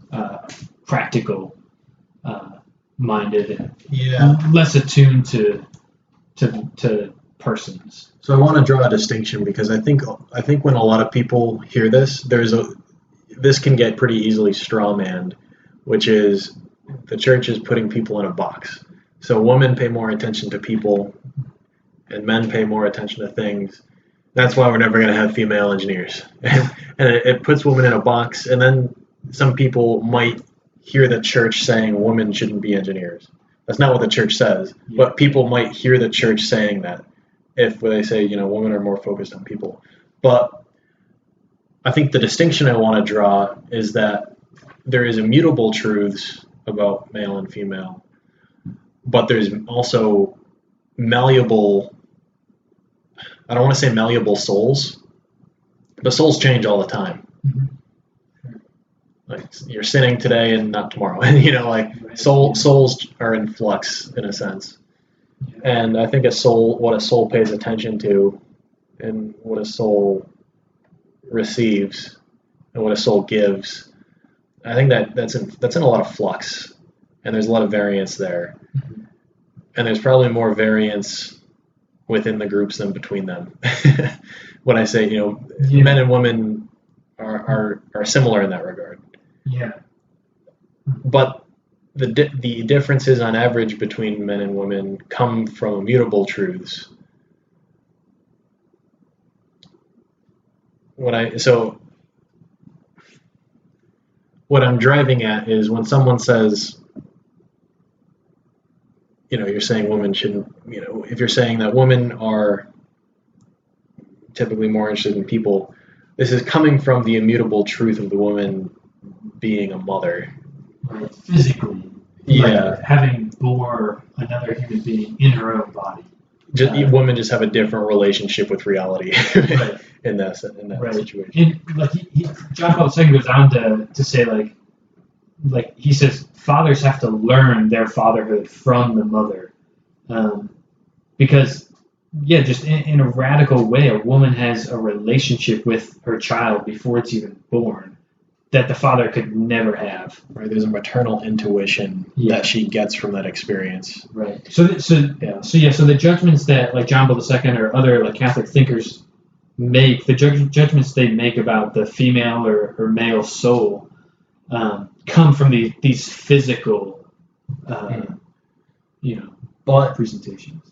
practical. Minded and less attuned to persons. So I want to draw a distinction, because I think when a lot of people hear this, this can get pretty easily strawmanned, which is the church is putting people in a box. So women pay more attention to people, and men pay more attention to things. That's why we're never going to have female engineers. And it puts women in a box, and then some people might hear the church saying women shouldn't be engineers. That's not what the church says, but people might hear the church saying that if they say, women are more focused on people. But I think the distinction I want to draw is that there is immutable truths about male and female, but there's also malleable, I don't want to say malleable souls, but souls change all the time. Mm-hmm. Like you're sinning today and not tomorrow. And souls are in flux in a sense. Yeah. And I think what a soul pays attention to and what a soul receives and what a soul gives, I think that's in a lot of flux, and there's a lot of variance there. Mm-hmm. And there's probably more variance within the groups than between them. When I say, men and women are similar in that regard. Yeah. But the differences on average between men and women come from immutable truths. What I'm driving at is when someone says, you're saying women shouldn't, if you're saying that women are typically more interested in people, this is coming from the immutable truth of the woman being a mother. Right. Physically. Yeah. Like having bore another human being in her own body. Women just have a different relationship with reality right. in that right. situation. And John Paul II goes on to say, like he says, fathers have to learn their fatherhood from the mother, because just in a radical way, a woman has a relationship with her child before it's even born that the father could never have. Right, there's a maternal intuition that she gets from that experience. Right. So the judgments that like John Paul II or other like Catholic thinkers make, the judgments they make about the female or male soul, come from these physical, presentations.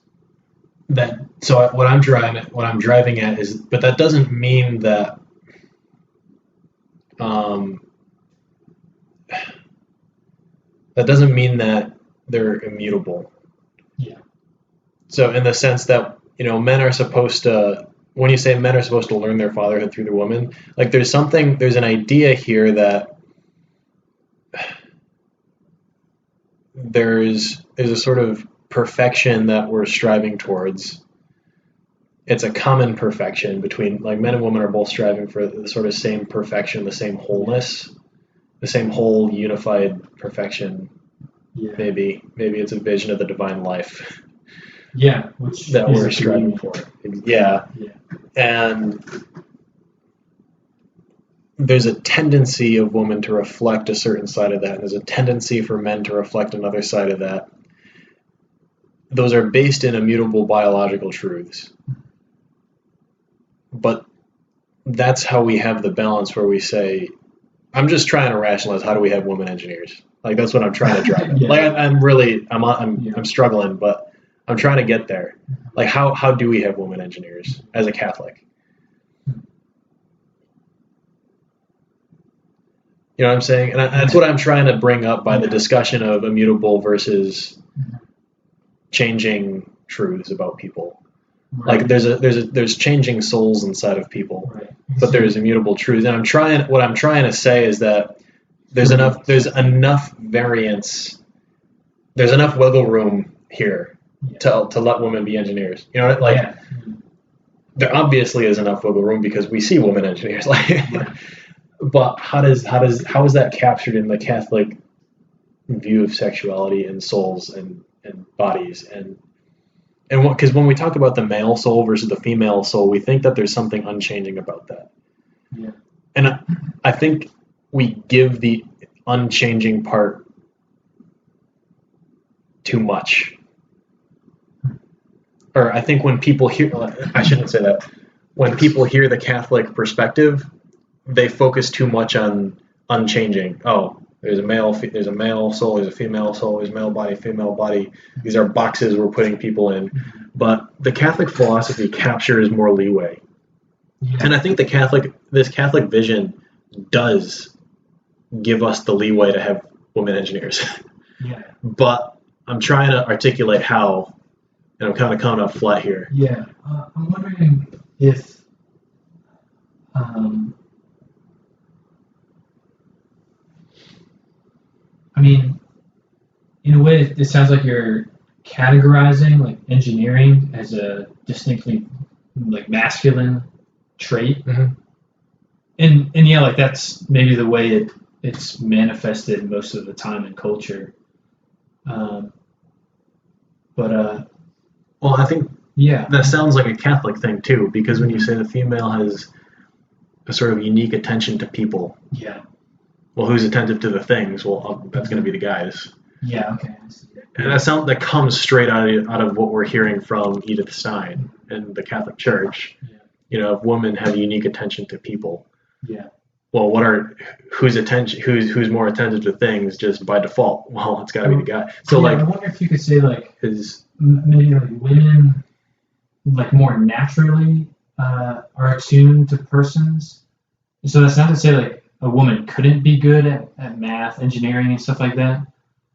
So what I'm driving at is, but that doesn't mean that. That doesn't mean that they're immutable. Yeah. So in the sense that, men are supposed to, when you say men are supposed to learn their fatherhood through the woman, like there's an idea here that there's a sort of perfection that we're striving towards. It's a common perfection between, like, men and women are both striving for the sort of same perfection, the same wholeness, the same whole unified perfection. Yeah. Maybe it's a vision of the divine life. Yeah, which that we're striving for. Yeah. And there's a tendency of women to reflect a certain side of that. And there's a tendency for men to reflect another side of that. Those are based in immutable biological truths. But that's how we have the balance where we say, I'm just trying to rationalize, how do we have women engineers? Like, that's what I'm trying to drive at. Yeah. Like, I'm struggling, but I'm trying to get there. Like, how do we have women engineers as a Catholic? You know what I'm saying? And that's what I'm trying to bring up by the discussion of immutable versus changing truths about people. Right. Like there's changing souls inside of people, right. But there's immutable truths. And what I'm trying to say is that there's enough variance, there's enough wiggle room here to let women be engineers. You know, like there obviously is enough wiggle room because we see women engineers. Like, but how is that captured in the Catholic view of sexuality and souls and bodies and because when we talk about the male soul versus the female soul, we think that there's something unchanging about that. Yeah. And I think we give the unchanging part too much. Or I think when people hear, I shouldn't say that. When people hear the Catholic perspective, they focus too much on unchanging. Oh, There's a male soul, there's a female soul, there's male body, female body. These are boxes we're putting people in. But the Catholic philosophy captures more leeway. Yeah. And I think this Catholic vision does give us the leeway to have women engineers. Yeah. But I'm trying to articulate how, and I'm kind of coming up flat here. Yeah. I'm wondering if I mean, in a way, it sounds like you're categorizing like engineering as a distinctly like masculine trait, Mhm. and yeah, like that's maybe the way it's manifested most of the time in culture. But Well, I think yeah, that sounds like a Catholic thing too, because when you say the female has a sort of unique attention to people, yeah, well, who's attentive to the things? Well, that's going to be the guys. yeah, okay, I see. And that comes straight out of what we're hearing from Edith Stein and the Catholic Church. Yeah. You know, women have unique attention to people. Yeah, Well, who's more attentive to things just by default? Well, it's got to be the guy. So yeah, like, I wonder if you could say like is maybe like women like more naturally are attuned to persons. So that's not to say like a woman couldn't be good at math, engineering, and stuff like that.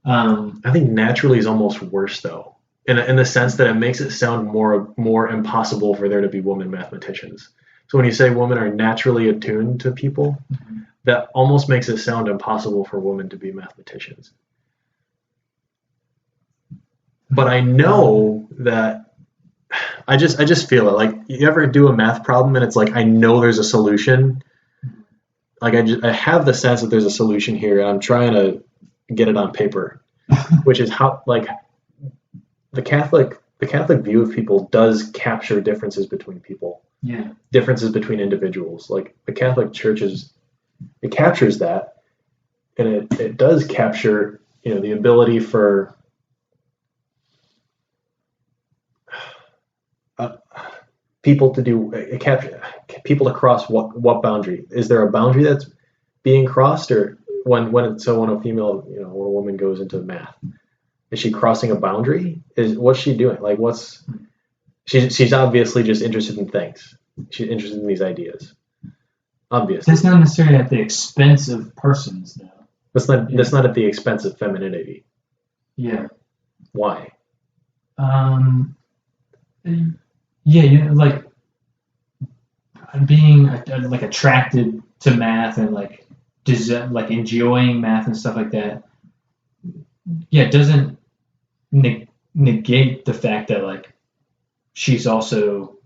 I think naturally is almost worse though, in the sense that it makes it sound more impossible for there to be women mathematicians. So when you say women are naturally attuned to people, that almost makes it sound impossible for women to be mathematicians. But I know that I just feel it. Like you ever do a math problem and it's like I know there's a solution. Like I have the sense that there's a solution here, and I'm trying to get it on paper, which is how like the Catholic view of people does capture differences between people. Yeah. Differences between individuals. Like the Catholic Church it captures that, and it does capture, you know, the ability for people to do it capture people to cross what boundary. Is there a boundary that's being crossed, or when a female, you know, when a woman goes into math, is she crossing a boundary? What's she doing? Like she's obviously just interested in things. She's interested in these ideas. Obviously. That's not necessarily at the expense of persons, though. That's not at the expense of femininity. Yeah. Why? Yeah, you know, like being like attracted to math and like enjoying math and stuff like that. Yeah, it doesn't negate the fact that like she's also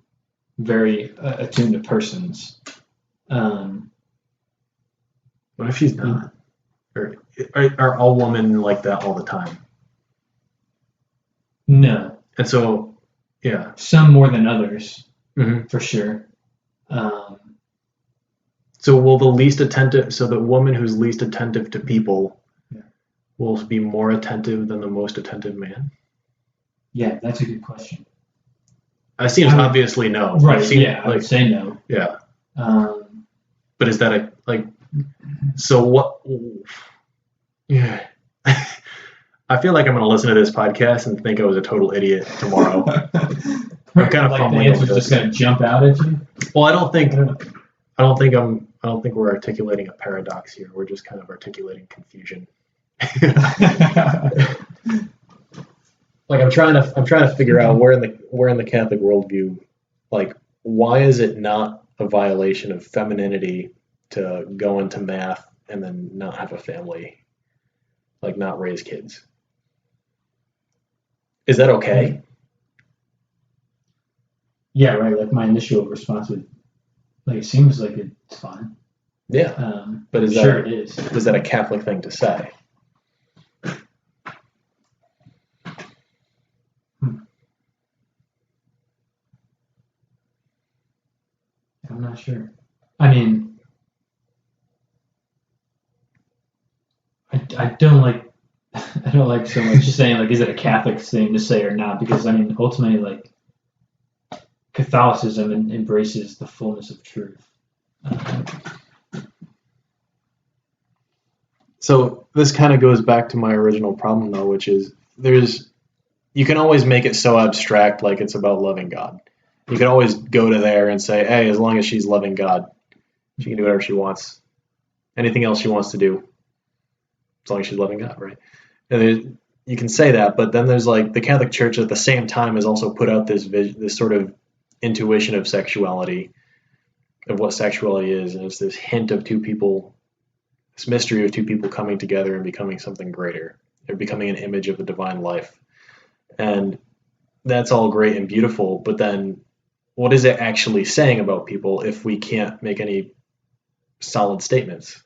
very attuned to persons. What if she's not? Or are all women like that all the time? No. And so, yeah. Some more than others, Mm-hmm. for sure. So will the woman who's least attentive to people will be more attentive than the most attentive man? Yeah, that's a good question. It seems obviously no. Right, I would say no. Yeah. But is that so what? Yeah. I feel like I'm going to listen to this podcast and think I was a total idiot tomorrow. I'm kind of like fumbling the answer's over just this. going to jump out at you. Well, I don't think we're articulating a paradox here. We're just kind of articulating confusion. Like I'm trying to figure out where in the Catholic worldview, like why is it not a violation of femininity to go into math and then not have a family, like not raise kids? Is that okay? Yeah, right. Like my initial response would, like, it seems like it's fine. Yeah, but it is. Is that a Catholic thing to say? I'm not sure. I mean, I don't like so much saying like, is it a Catholic thing to say or not? Because I mean, ultimately, like Catholicism embraces the fullness of truth. So this kind of goes back to my original problem, though, which is you can always make it so abstract, like it's about loving God. You can always go to there and say, hey, as long as she's loving God, she can do whatever she wants. Anything else she wants to do, as long as she's loving God, right? And you can say that, but then there's like the Catholic Church at the same time has also put out this sort of intuition of sexuality, of what sexuality is, and it's this hint of two people, this mystery of two people coming together and becoming something greater. They're becoming an image of the divine life. And that's all great and beautiful, but then what is it actually saying about people if we can't make any solid statements?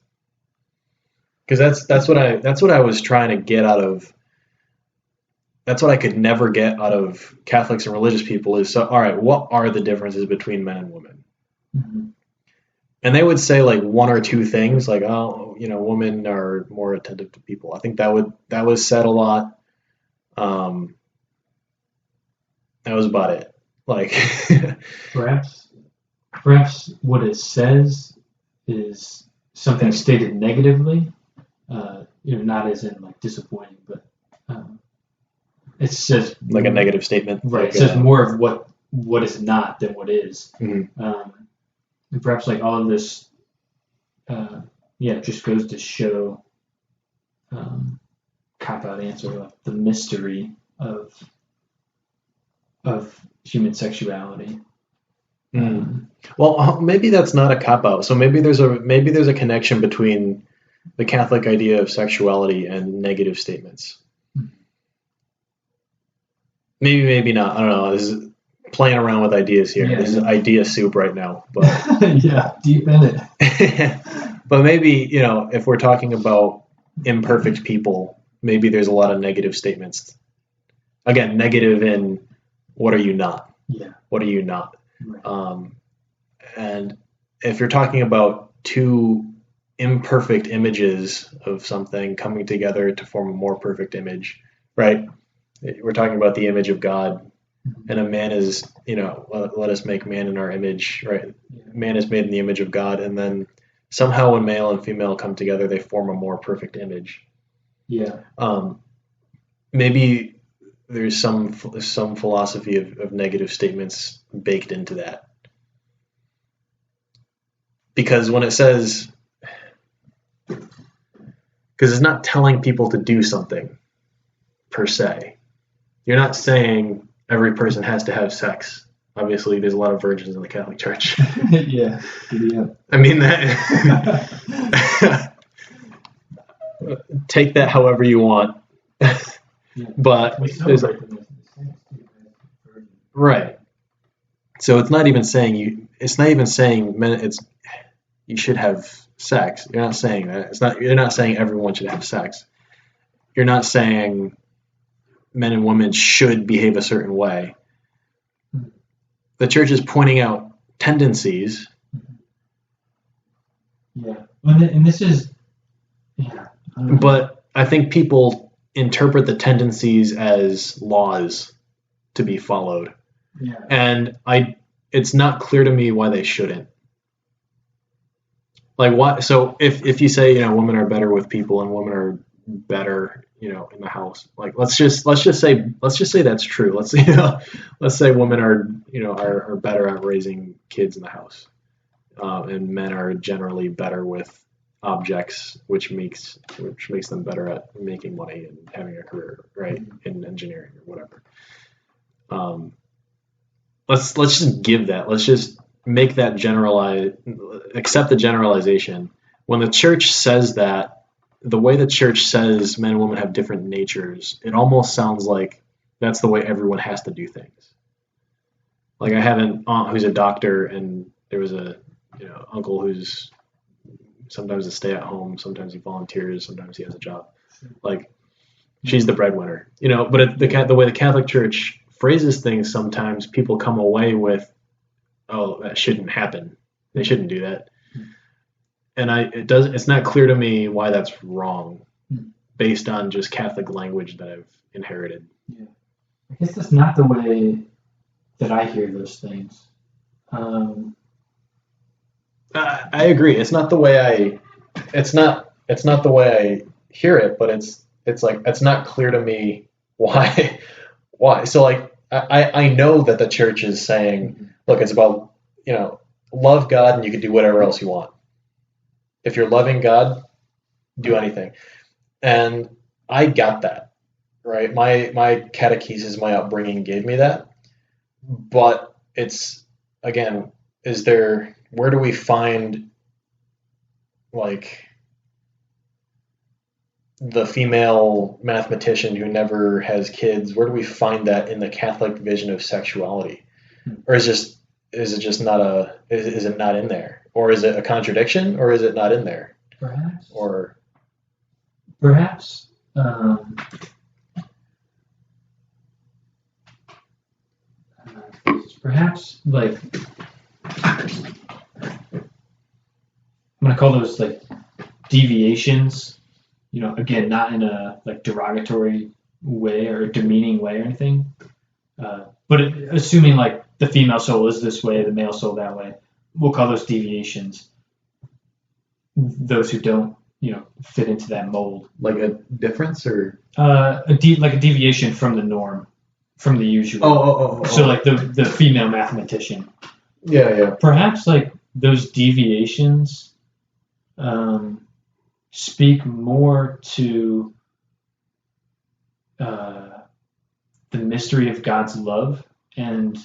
Because that's what I was trying to get out of. That's what I could never get out of Catholics and religious people is, so all right, what are the differences between men and women? Mm-hmm. And they would say like one or two things, like, oh, women are more attentive to people. I think that was said a lot. That was about it. Like perhaps what it says is something stated negatively, not as in like disappointing, but it says like a negative statement, right? Like, it says more of what is not than what is, mm-hmm. and perhaps like all of this, just goes to show cop out answer, like the mystery of human sexuality. Well, maybe that's not a cop out. So maybe there's a connection between the Catholic idea of sexuality and negative statements. Maybe not. I don't know. This is playing around with ideas here. Yeah, this is idea soup right now. But yeah, deep in it. But maybe, if we're talking about imperfect people, maybe there's a lot of negative statements. Again, negative in what are you not? Yeah. What are you not? Right. And if you're talking about two imperfect images of something coming together to form a more perfect image, right? We're talking about the image of God, and a man is, let us make man in our image, right? Yeah. Man is made in the image of God, and then somehow when male and female come together, they form a more perfect image. Yeah. Maybe there's some philosophy of negative statements baked into that. Because when it says, because it's not telling people to do something per se. You're not saying every person has to have sex. Obviously, there's a lot of virgins in the Catholic Church. Yeah. I mean that. Take that however you want. Yeah. But there's right. So it's not even saying men. You should have sex. You're not saying that. You're not saying everyone should have sex. You're not saying men and women should behave a certain way. The church is pointing out tendencies. Yeah. And this is. Yeah. But I think people interpret the tendencies as laws to be followed. Yeah. And it's not clear to me why they shouldn't. Like why? So if you say women are better with people and women are better in the house, like let's just say that's true. Let's say women are better at raising kids in the house, and men are generally better with objects, which makes them better at making money and having a career, right, in engineering or whatever. Let's just give that. Let's just make that accept the generalization. When the church says that, the way the church says men and women have different natures, it almost sounds like that's the way everyone has to do things. Like I have an aunt who's a doctor, and there was a uncle who's sometimes a stay-at-home, sometimes he volunteers, sometimes he has a job. Like she's the breadwinner, But the way the Catholic Church phrases things, sometimes people come away with, oh, that shouldn't happen. They shouldn't do that. And it's not clear to me why that's wrong based on just Catholic language that I've inherited. Yeah. I guess that's not the way that I hear those things. I agree. It's not the way it's not it's not the way I hear it, but it's like it's not clear to me why why. So like I know that the church is saying, look, it's about, love God and you can do whatever else you want. If you're loving God, do anything. And I got that, right? My catechesis, my upbringing gave me that. But it's, again, where do we find like the female mathematician who never has kids? Where do we find that in the Catholic vision of sexuality? Or is it just not is it not in there? Or is it a contradiction, or is it not in there? Perhaps. Or perhaps. Perhaps, like, I'm gonna call those like deviations. Again, not in a like derogatory way or demeaning way or anything. But assuming like the female soul is this way, the male soul that way, we'll call those deviations. Those who don't, fit into that mold. like a difference, or like a deviation from the norm, from the usual. Oh. So like the female mathematician. Yeah. Perhaps like those deviations speak more to the mystery of God's love and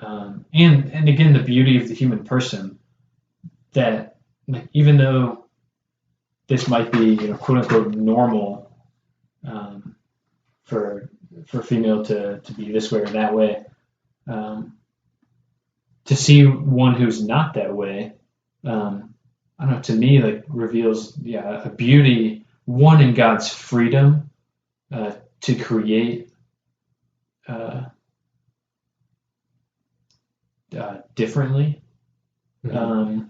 again the beauty of the human person, that like, even though this might be quote unquote normal for female to be this way or that way, to see one who's not that way, I don't know, to me like reveals a beauty, one, in God's freedom to create differently. Mm-hmm.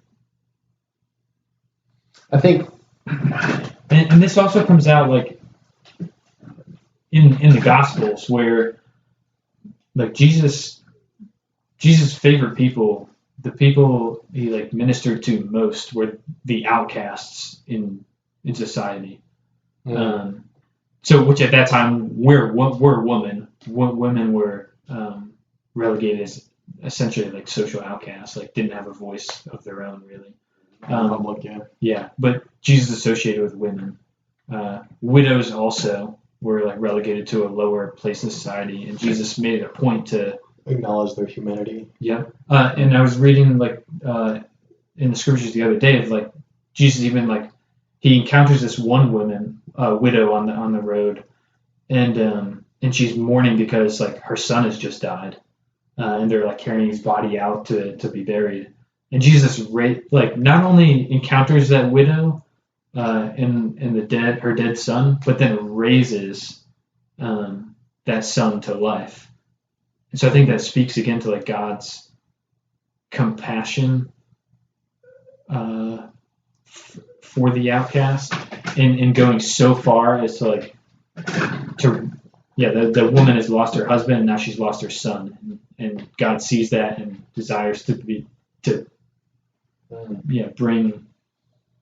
I think, and this also comes out like in the Gospels, where like Jesus' favorite people, the people he like ministered to most, were the outcasts in society. mm-hmm. So which at that time were women. Women were relegated as essentially like social outcasts, like didn't have a voice of their own really. Public, yeah, but Jesus associated with women. Widows also were like relegated to a lower place in society, and Jesus made it a point to acknowledge their humanity. Yeah, and I was reading like in the scriptures the other day of like Jesus even like he encounters this one widow on the road, and she's mourning because like her son has just died, and they're like carrying his body out to be buried. And Jesus like not only encounters that widow in her dead son, but then raises that son to life. And so I think that speaks again to like God's compassion for the outcast, in going so far as to like the woman has lost her husband and now she's lost her son, and God sees that and desires to bring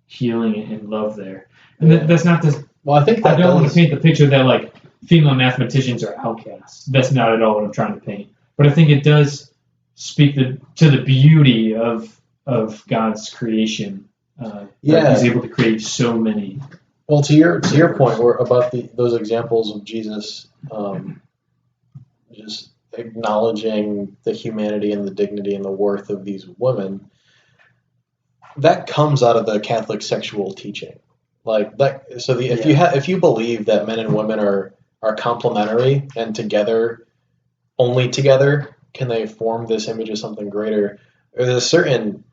healing and love there. And that's not this. Well, I think that I don't want to paint the picture that like female mathematicians are outcasts. That's not at all what I'm trying to paint. But I think it does speak to the beauty of God's creation. He's able to create so many. Well, to your point, about those examples of Jesus, just acknowledging the humanity and the dignity and the worth of these women, that comes out of the Catholic sexual teaching, like that. So if you believe that men and women are complementary and together, only together can they form this image of something greater, there's a certain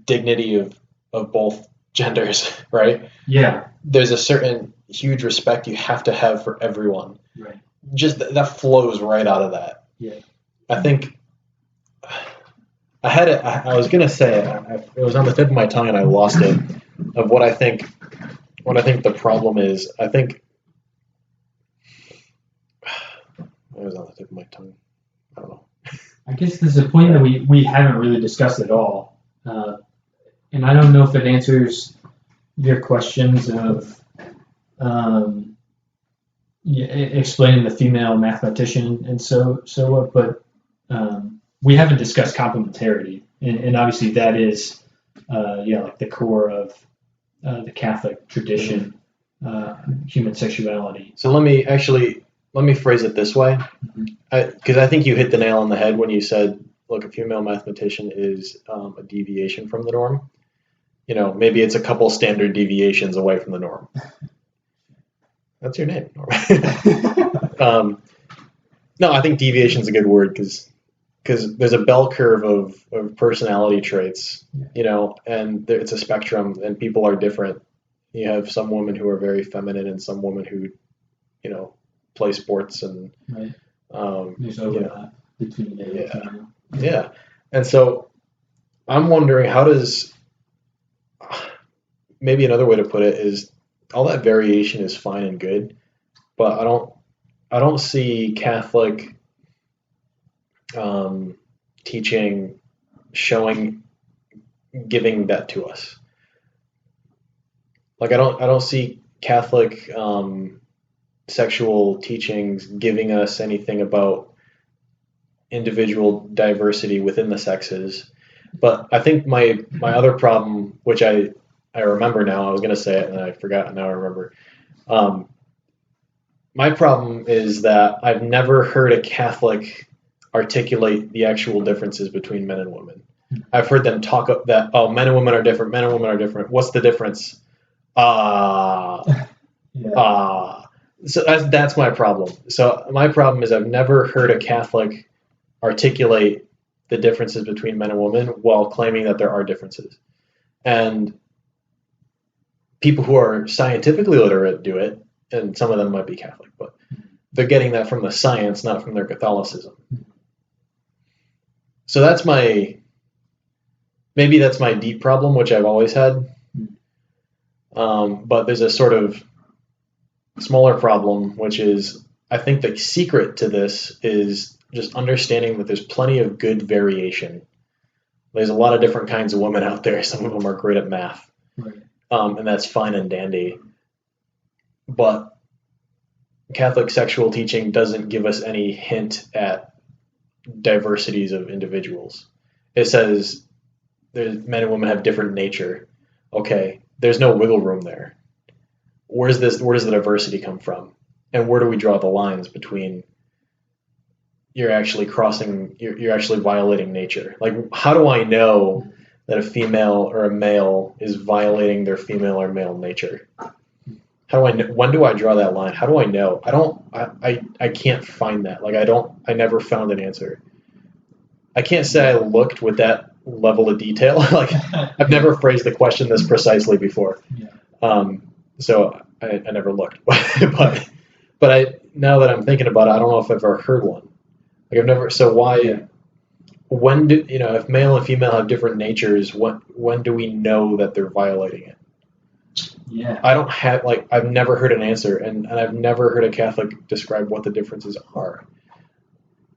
dignity of both genders, right? Yeah. There's a certain huge respect you have to have for everyone. Right. Just that flows right out of that. Yeah. I think I had it. I was gonna say it was on the tip of my tongue and I lost it. Of what I think the problem is. I think it was on the tip of my tongue. I don't know. I guess there's a point that we haven't really discussed at all, and I don't know if it answers your questions of explaining the female mathematician and so what, but we haven't discussed complementarity, and obviously that is like the core of the Catholic tradition, human sexuality. So let me phrase it this way, because I think you hit the nail on the head when you said, look, a female mathematician is a deviation from the norm. Maybe it's a couple standard deviations away from the norm. That's your name. No, I think deviation is a good word because there's a bell curve of personality traits, and it's a spectrum, and people are different. You have some women who are very feminine and some women who, play sports and right. There's overlap between male and female. Yeah. And so I'm wondering, maybe another way to put it is all that variation is fine and good, but I don't see Catholic teaching giving that to us. Like I don't see Catholic sexual teachings giving us anything about individual diversity within the sexes. But I think my other problem, which I remember now, I was going to say it and I forgot, and now I remember. My problem is that I've never heard a Catholic articulate the actual differences between men and women. I've heard them talk that, men and women are different, men and women are different. What's the difference? So that's my problem. So my problem is I've never heard a Catholic articulate the differences between men and women while claiming that there are differences. And people who are scientifically literate do it, and some of them might be Catholic, but they're getting that from the science, not from their Catholicism. So maybe that's my deep problem, which I've always had. But there's a sort of smaller problem, which is I think the secret to this is just understanding that there's plenty of good variation. There's a lot of different kinds of women out there. Some of them are great at math, right. And that's fine and dandy. But Catholic sexual teaching doesn't give us any hint at diversities of individuals. It says men and women have different nature. Okay, there's no wiggle room there. Where does the diversity come from? And where do we draw the lines between you're actually violating nature? Like, how do I know that a female or a male is violating their female or male nature? How do I know? When do I draw that line? How do I know? I can't find that. Like, I never found an answer. I can't say I looked with that level of detail. Like, I've never phrased the question this precisely before. Yeah. So I never looked, but now that I'm thinking about it, I don't know if I've ever heard one. Like I've never. So why? Yeah. When do if male and female have different natures? When do we know that they're violating it? Yeah. I don't have I've never heard an answer, and I've never heard a Catholic describe what the differences are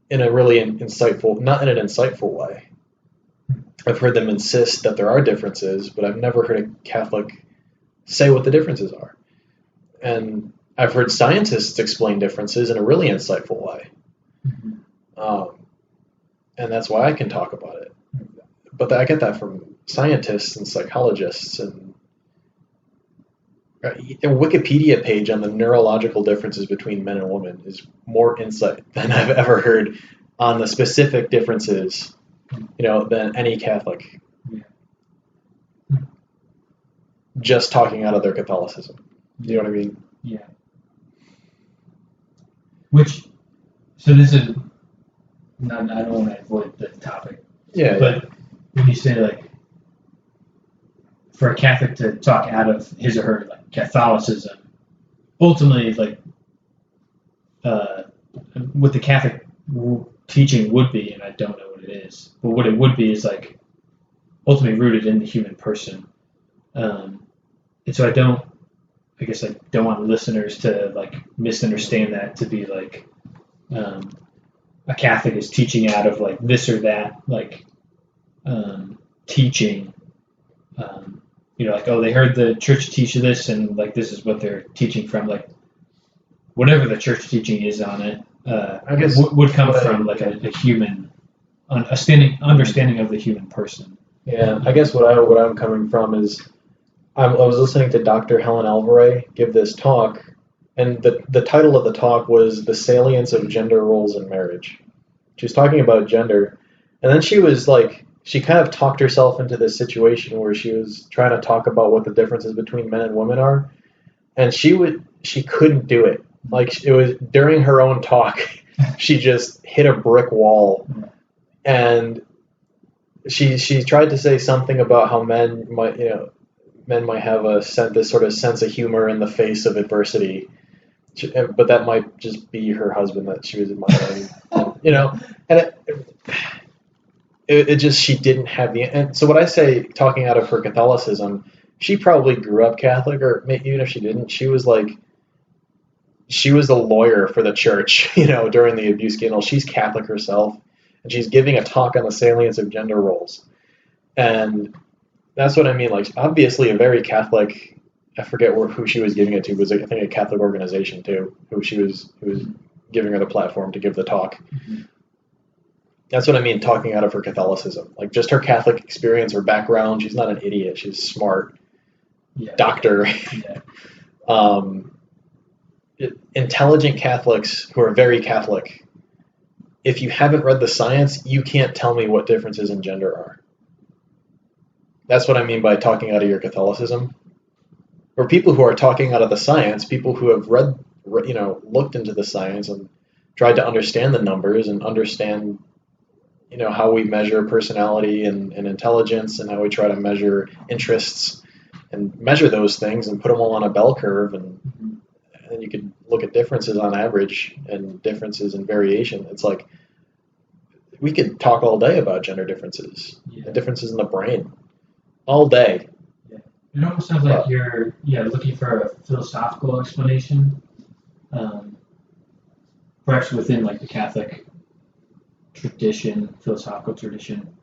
in a really insightful, not in an insightful way. I've heard them insist that there are differences, but I've never heard a Catholic say what the differences are. And I've heard scientists explain differences in a really insightful way. Mm-hmm. And that's why I can talk about it. But I get that from scientists and psychologists, and a Wikipedia page on the neurological differences between men and women is more insight than I've ever heard on the specific differences, than any Catholic. Yeah. Just talking out of their Catholicism. Do you know what I mean? Yeah. So this is, I don't want to avoid the topic. Yeah. But when you say, for a Catholic to talk out of his or her, Catholicism, ultimately, what the Catholic teaching would be, and I don't know what it is, but what it would be is, ultimately rooted in the human person. And so I don't want listeners to misunderstand that to be a Catholic is teaching out of this or that teaching, like, oh, they heard the church teach this, and like this is what they're teaching from, like whatever the church teaching is on it. I guess would come from like a human understanding of the human person. Yeah, I guess what I'm coming from is I was listening to Dr. Helen Alvarez give this talk, and the title of the talk was "The Salience of Gender Roles in Marriage." She was talking about gender, and then she was like, she kind of talked herself into this situation where she was trying to talk about what the differences between men and women are, and she couldn't do it. Like, it was during her own talk, she just hit a brick wall, and she tried to say something about how men might have this sort of sense of humor in the face of adversity, but that might just be her husband that she was admiring, and it just, she didn't have and so what I say, talking out of her Catholicism, she probably grew up Catholic, or even if she didn't, she was a lawyer for the church, during the abuse scandal. She's Catholic herself, and she's giving a talk on the salience of gender roles. And that's what I mean. Like, obviously a very Catholic, I forget who she was giving it to, it was I think a Catholic organization too, who was giving her the platform to give the talk. Mm-hmm. That's what I mean, talking out of her Catholicism. Like, just her Catholic experience, her background. She's not an idiot. She's smart. Yeah. Doctor. Yeah. Intelligent Catholics who are very Catholic, if you haven't read the science, you can't tell me what differences in gender are. That's what I mean by talking out of your Catholicism. Or people who are talking out of the science, people who have looked into the science and tried to understand the numbers and understand, how we measure personality and intelligence, and how we try to measure interests and measure those things and put them all on a bell curve, and then you could look at differences on average and differences in variation. It's like, we could talk all day about gender differences, and differences in the brain, all day. Yeah. It almost sounds like you're looking for a philosophical explanation, perhaps within like the Catholic tradition, philosophical tradition.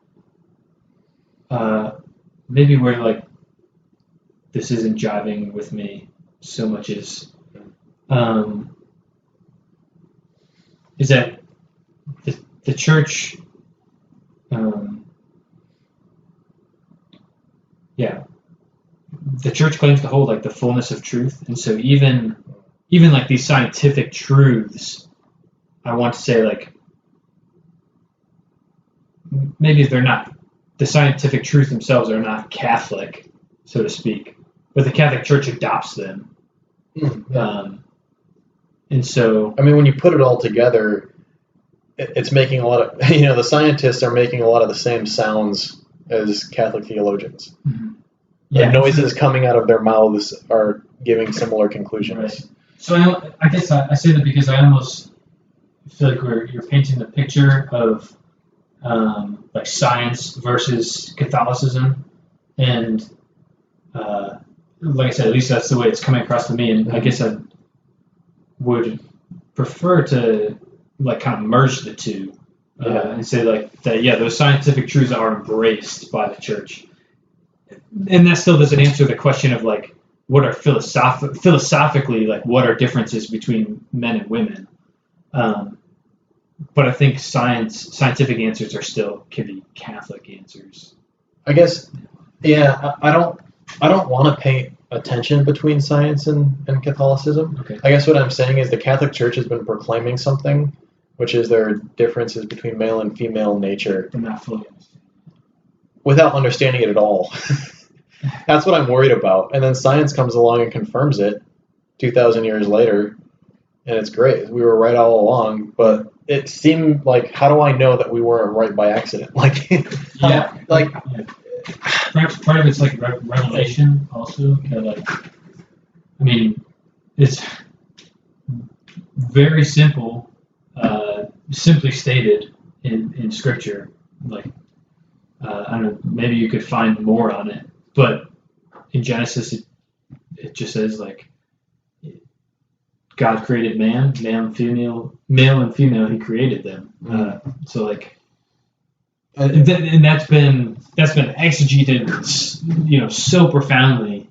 Maybe where like this isn't jiving with me so much as is that the church, the church claims to hold like the fullness of truth, and so even like these scientific truths, I want to say, like, maybe they're not, the scientific truths themselves are not Catholic, so to speak, but the Catholic Church adopts them. Mm-hmm. And so, I mean, when you put it all together, it's making a lot of, the scientists are making a lot of the same sounds as Catholic theologians. Mm-hmm. The noises coming out of their mouths are giving similar conclusions. Right. So I guess I say that because I almost feel like you're painting the picture of like science versus Catholicism, and like I said, at least that's the way it's coming across to me. And I guess I would prefer to like kind of merge the two and say like that. Yeah, those scientific truths are embraced by the church, and that still doesn't answer the question of like what are philosophically, like what are differences between men and women. But I think scientific answers can be Catholic answers. I guess, I don't want to paint a tension between science and Catholicism. Okay. I guess what I'm saying is the Catholic Church has been proclaiming something, which is there are differences between male and female nature. But not fully understanding. Without understanding it at all. That's what I'm worried about. And then science comes along and confirms it 2,000 years later, and it's great. We were right all along, but it seemed like, how do I know that we weren't right by accident? Like, Perhaps part of it's like revelation also. I mean, it's very simple, simply stated in Scripture. Like, I don't know, maybe you could find more on it, but in Genesis, it just says like, God created man, male and female, he created them. So like, And that's been exegeted, so profoundly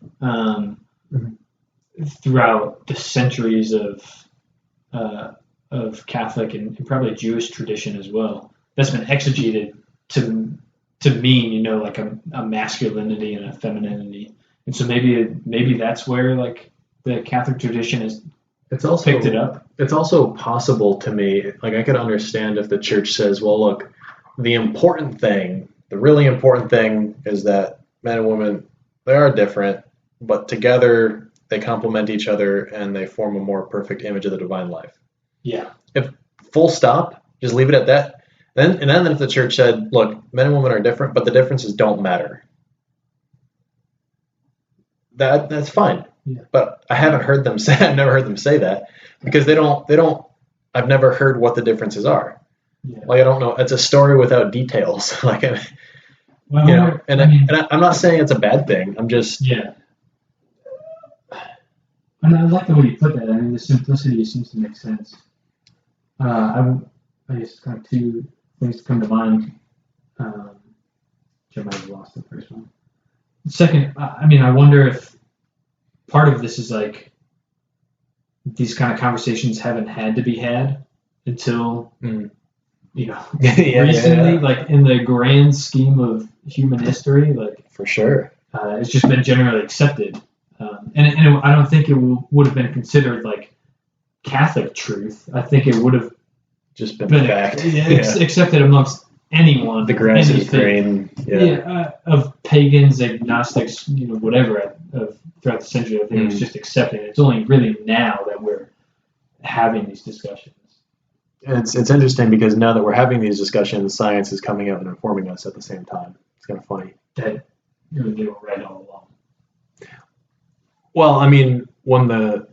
throughout the centuries of Catholic and probably Jewish tradition as well. That's been exegeted to mean, like a masculinity and a femininity. And so maybe that's where like the Catholic tradition has picked it up. It's also possible to me, like I could understand if the church says, well, look, the really important thing is that men and women, they are different, but together they complement each other and they form a more perfect image of the divine life. Yeah. If full stop, just leave it at that. Then if the church said, look, men and women are different, but the differences don't matter, that's fine. Yeah. But I've never heard them say that because they don't. I've never heard what the differences are. Yeah. Like I don't know. It's a story without details. Like well, I'm not saying it's a bad thing. I'm just And I like the way you put that. I mean, the simplicity seems to make sense. I guess kind of two things to come to mind. Which I might have lost the first one. Second, I wonder if part of this is like these kind of conversations haven't had to be had until recently, like in the grand scheme of human history, like for sure, it's just been generally accepted, and I don't think it would have been considered like Catholic truth. I think it would have just been fact, accepted amongst anyone. The grass is green, of pagans, agnostics, whatever, throughout the century. I think it was just accepted. It's only really now that we're having these discussions. It's interesting because now that we're having these discussions, science is coming out and informing us at the same time. It's kind of funny. That they were right all along. Well, I mean, when the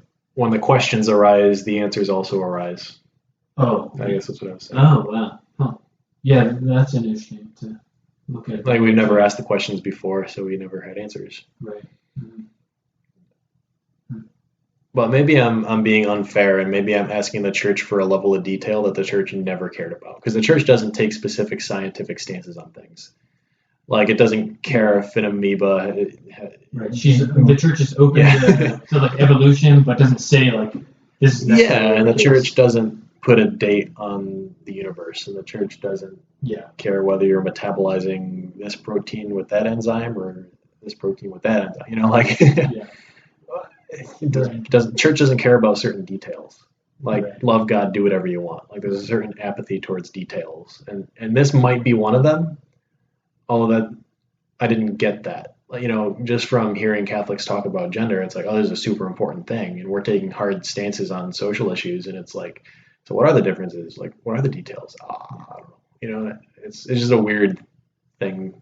questions arise, the answers also arise. Oh, I guess that's what I was saying. Oh, wow. Huh. Yeah, that's interesting to look at. Like we've never asked the questions before, so we never had answers. Right. Mm-hmm. Well, maybe I'm being unfair, and maybe I'm asking the church for a level of detail that the church never cared about, because the church doesn't take specific scientific stances on things. Like it doesn't care if an amoeba. Right. The church is open to like evolution, but doesn't say like this is. And the church doesn't put a date on the universe, and the church doesn't care whether you're metabolizing this protein with that enzyme or this protein with that enzyme. Church doesn't care about certain details. Like love God, do whatever you want. Like there's a certain apathy towards details, and this might be one of them. Although that I didn't get that. Just from hearing Catholics talk about gender, it's like, oh, this is a super important thing, and we're taking hard stances on social issues, and it's like, so what are the differences? Like, what are the details? I don't know. It's just a weird thing,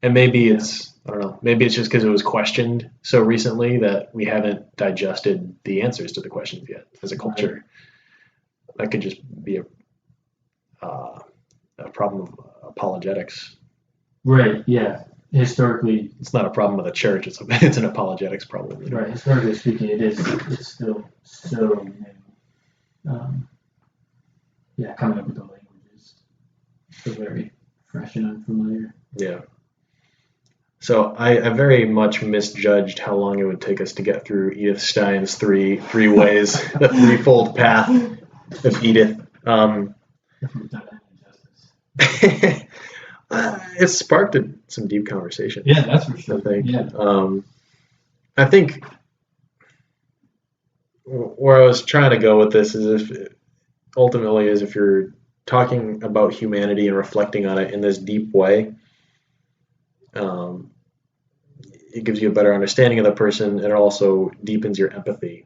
and maybe it's I don't know. Maybe it's just because it was questioned so recently that we haven't digested the answers to the questions yet as a culture. That could just be a problem of apologetics. Right. Yeah. Historically, it's not a problem with the church. It's an apologetics problem. Right. Historically speaking, it's still so. Coming up with the language is still very fresh and unfamiliar. Yeah. So I very much misjudged how long it would take us to get through Edith Stein's three ways, the threefold path of Edith. It sparked some deep conversation. Yeah, that's for sure. I think. Yeah. I think where I was trying to go with this is if you're talking about humanity and reflecting on it in this deep way, it gives you a better understanding of the person, and it also deepens your empathy.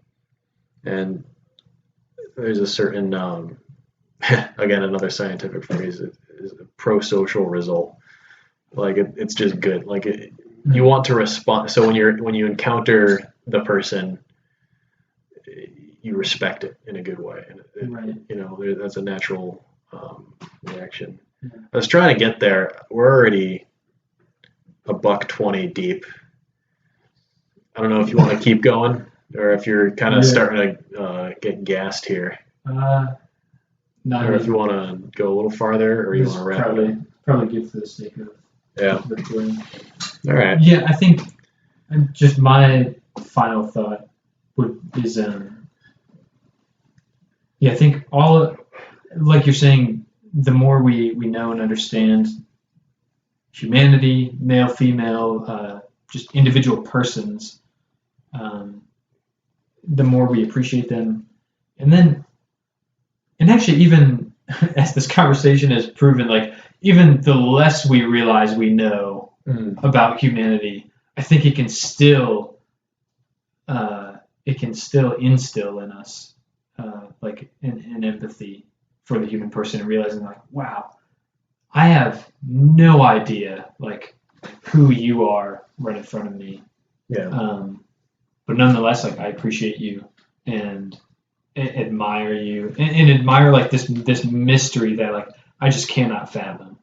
And there's a certain, again, another scientific phrase is a pro-social result. Like it's just good. Like you want to respond. So when you encounter the person, you respect it in a good way, and that's a natural reaction. Yeah. I was trying to get there. We're already $1:20 deep. I don't know if you want to keep going or if you're kind of starting to get gassed here. Or if you want to go a little farther, or you want to wrap it. probably good for the sake of recording. All right. Yeah, I think just my final thought is, I think like you're saying, the more we know and understand humanity, male, female, just individual persons, the more we appreciate them. And actually, even as this conversation has proven, like, even the less we realize we know about humanity, I think it can still instill in us like an empathy for the human person, and realizing, like, wow, I have no idea, like, who you are right in front of me. Yeah. But nonetheless, like, I appreciate you and admire you and admire, like, this mystery that, like, I just cannot fathom.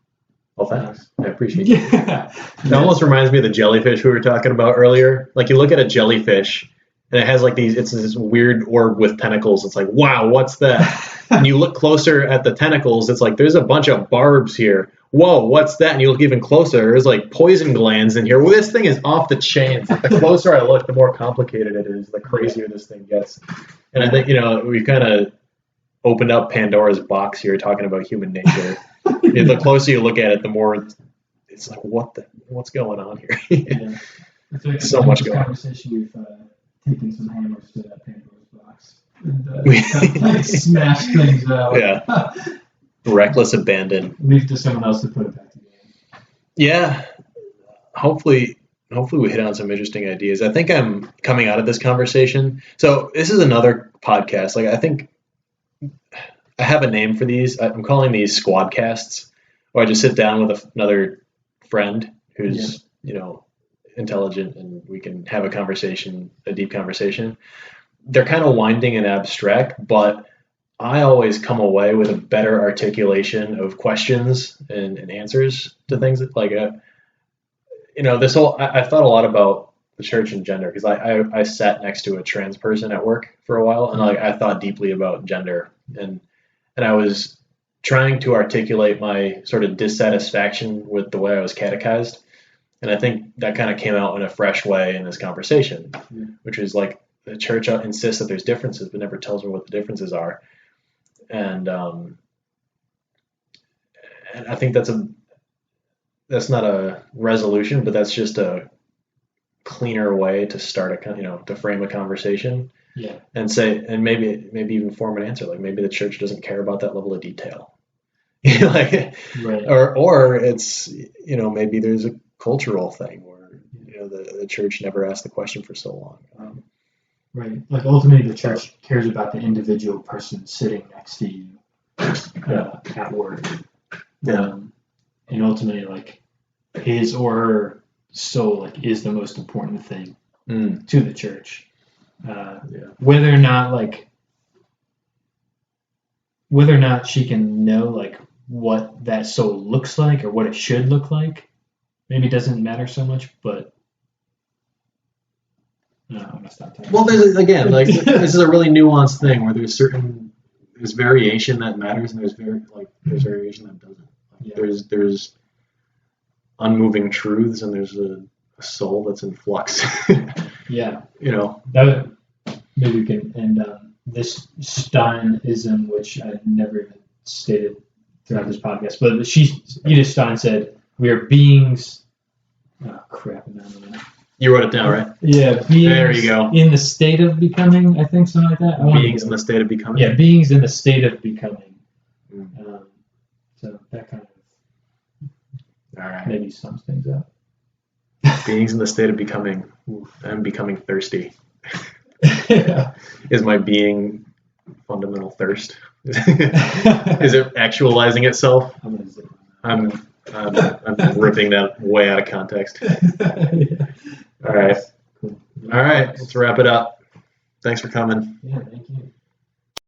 Well, thanks. I appreciate it. Yeah. It almost reminds me of the jellyfish we were talking about earlier. Like, you look at a jellyfish and it has like it's this weird orb with tentacles. It's like, wow, what's that? And you look closer at the tentacles, it's like, there's a bunch of barbs here. Whoa, what's that? And you look even closer, there's like poison glands in here. Well, this thing is off the chains. Like, the closer I look, the more complicated it is, the crazier this thing gets. And I think, we've kind of opened up Pandora's box here talking about human nature. The closer you look at it, the more it's like, what's going on here? Yeah. Like, so much going on. Conversation, we've taken some hammers to that Pandora's box and smash things out. Yeah. Reckless abandon. Leave to someone else to put it back together. Yeah. Hopefully we hit on some interesting ideas. I think I'm coming out of this conversation. So this is another podcast. Like, I think I have a name for these. I'm calling these Squadcasts, where I just sit down with another friend who's, intelligent, and we can have a deep conversation. They're kind of winding and abstract, but I always come away with a better articulation of questions and answers to things. Like, this whole, I've thought a lot about the church and gender, because I sat next to a trans person at work for a while, and like, I thought deeply about gender, and I was trying to articulate my sort of dissatisfaction with the way I was catechized. And I think that kind of came out in a fresh way in this conversation, which is like, the church insists that there's differences, but never tells me what the differences are. And I think that's not a resolution, but that's just a cleaner way to start to frame a conversation. Yeah. And maybe even form an answer. Like, maybe the church doesn't care about that level of detail. Like, right. Or it's, maybe there's a cultural thing where, the church never asked the question for so long. Right. Like, ultimately, the church cares about the individual person sitting next to you at work. Yeah. And ultimately, like, his or her soul, like, is the most important thing to the church. Whether or not she can know, like, what that soul looks like or what it should look like, maybe doesn't matter so much, but no, I'm gonna stop talking. Well, there's, again, like, this is a really nuanced thing where there's variation that matters, and there's variation that doesn't. Like, there's unmoving truths, and there's a soul that's in flux. Yeah. That, maybe we can end on this Steinism, which I never even stated throughout this podcast, but Edith Stein said, "We are beings." Oh crap! You wrote it down, right? Yeah, beings. There you go. In the state of becoming, I think, something like that. Beings in the state of becoming. Yeah, beings in the state of becoming. So that kind of maybe sums things up. Beings in the state of becoming. I'm becoming thirsty. Yeah. Is my being fundamental thirst? Is it actualizing itself? I'm ripping that way out of context. Yeah. All right. Cool. All right. Let's wrap it up. Thanks for coming. Yeah, thank you.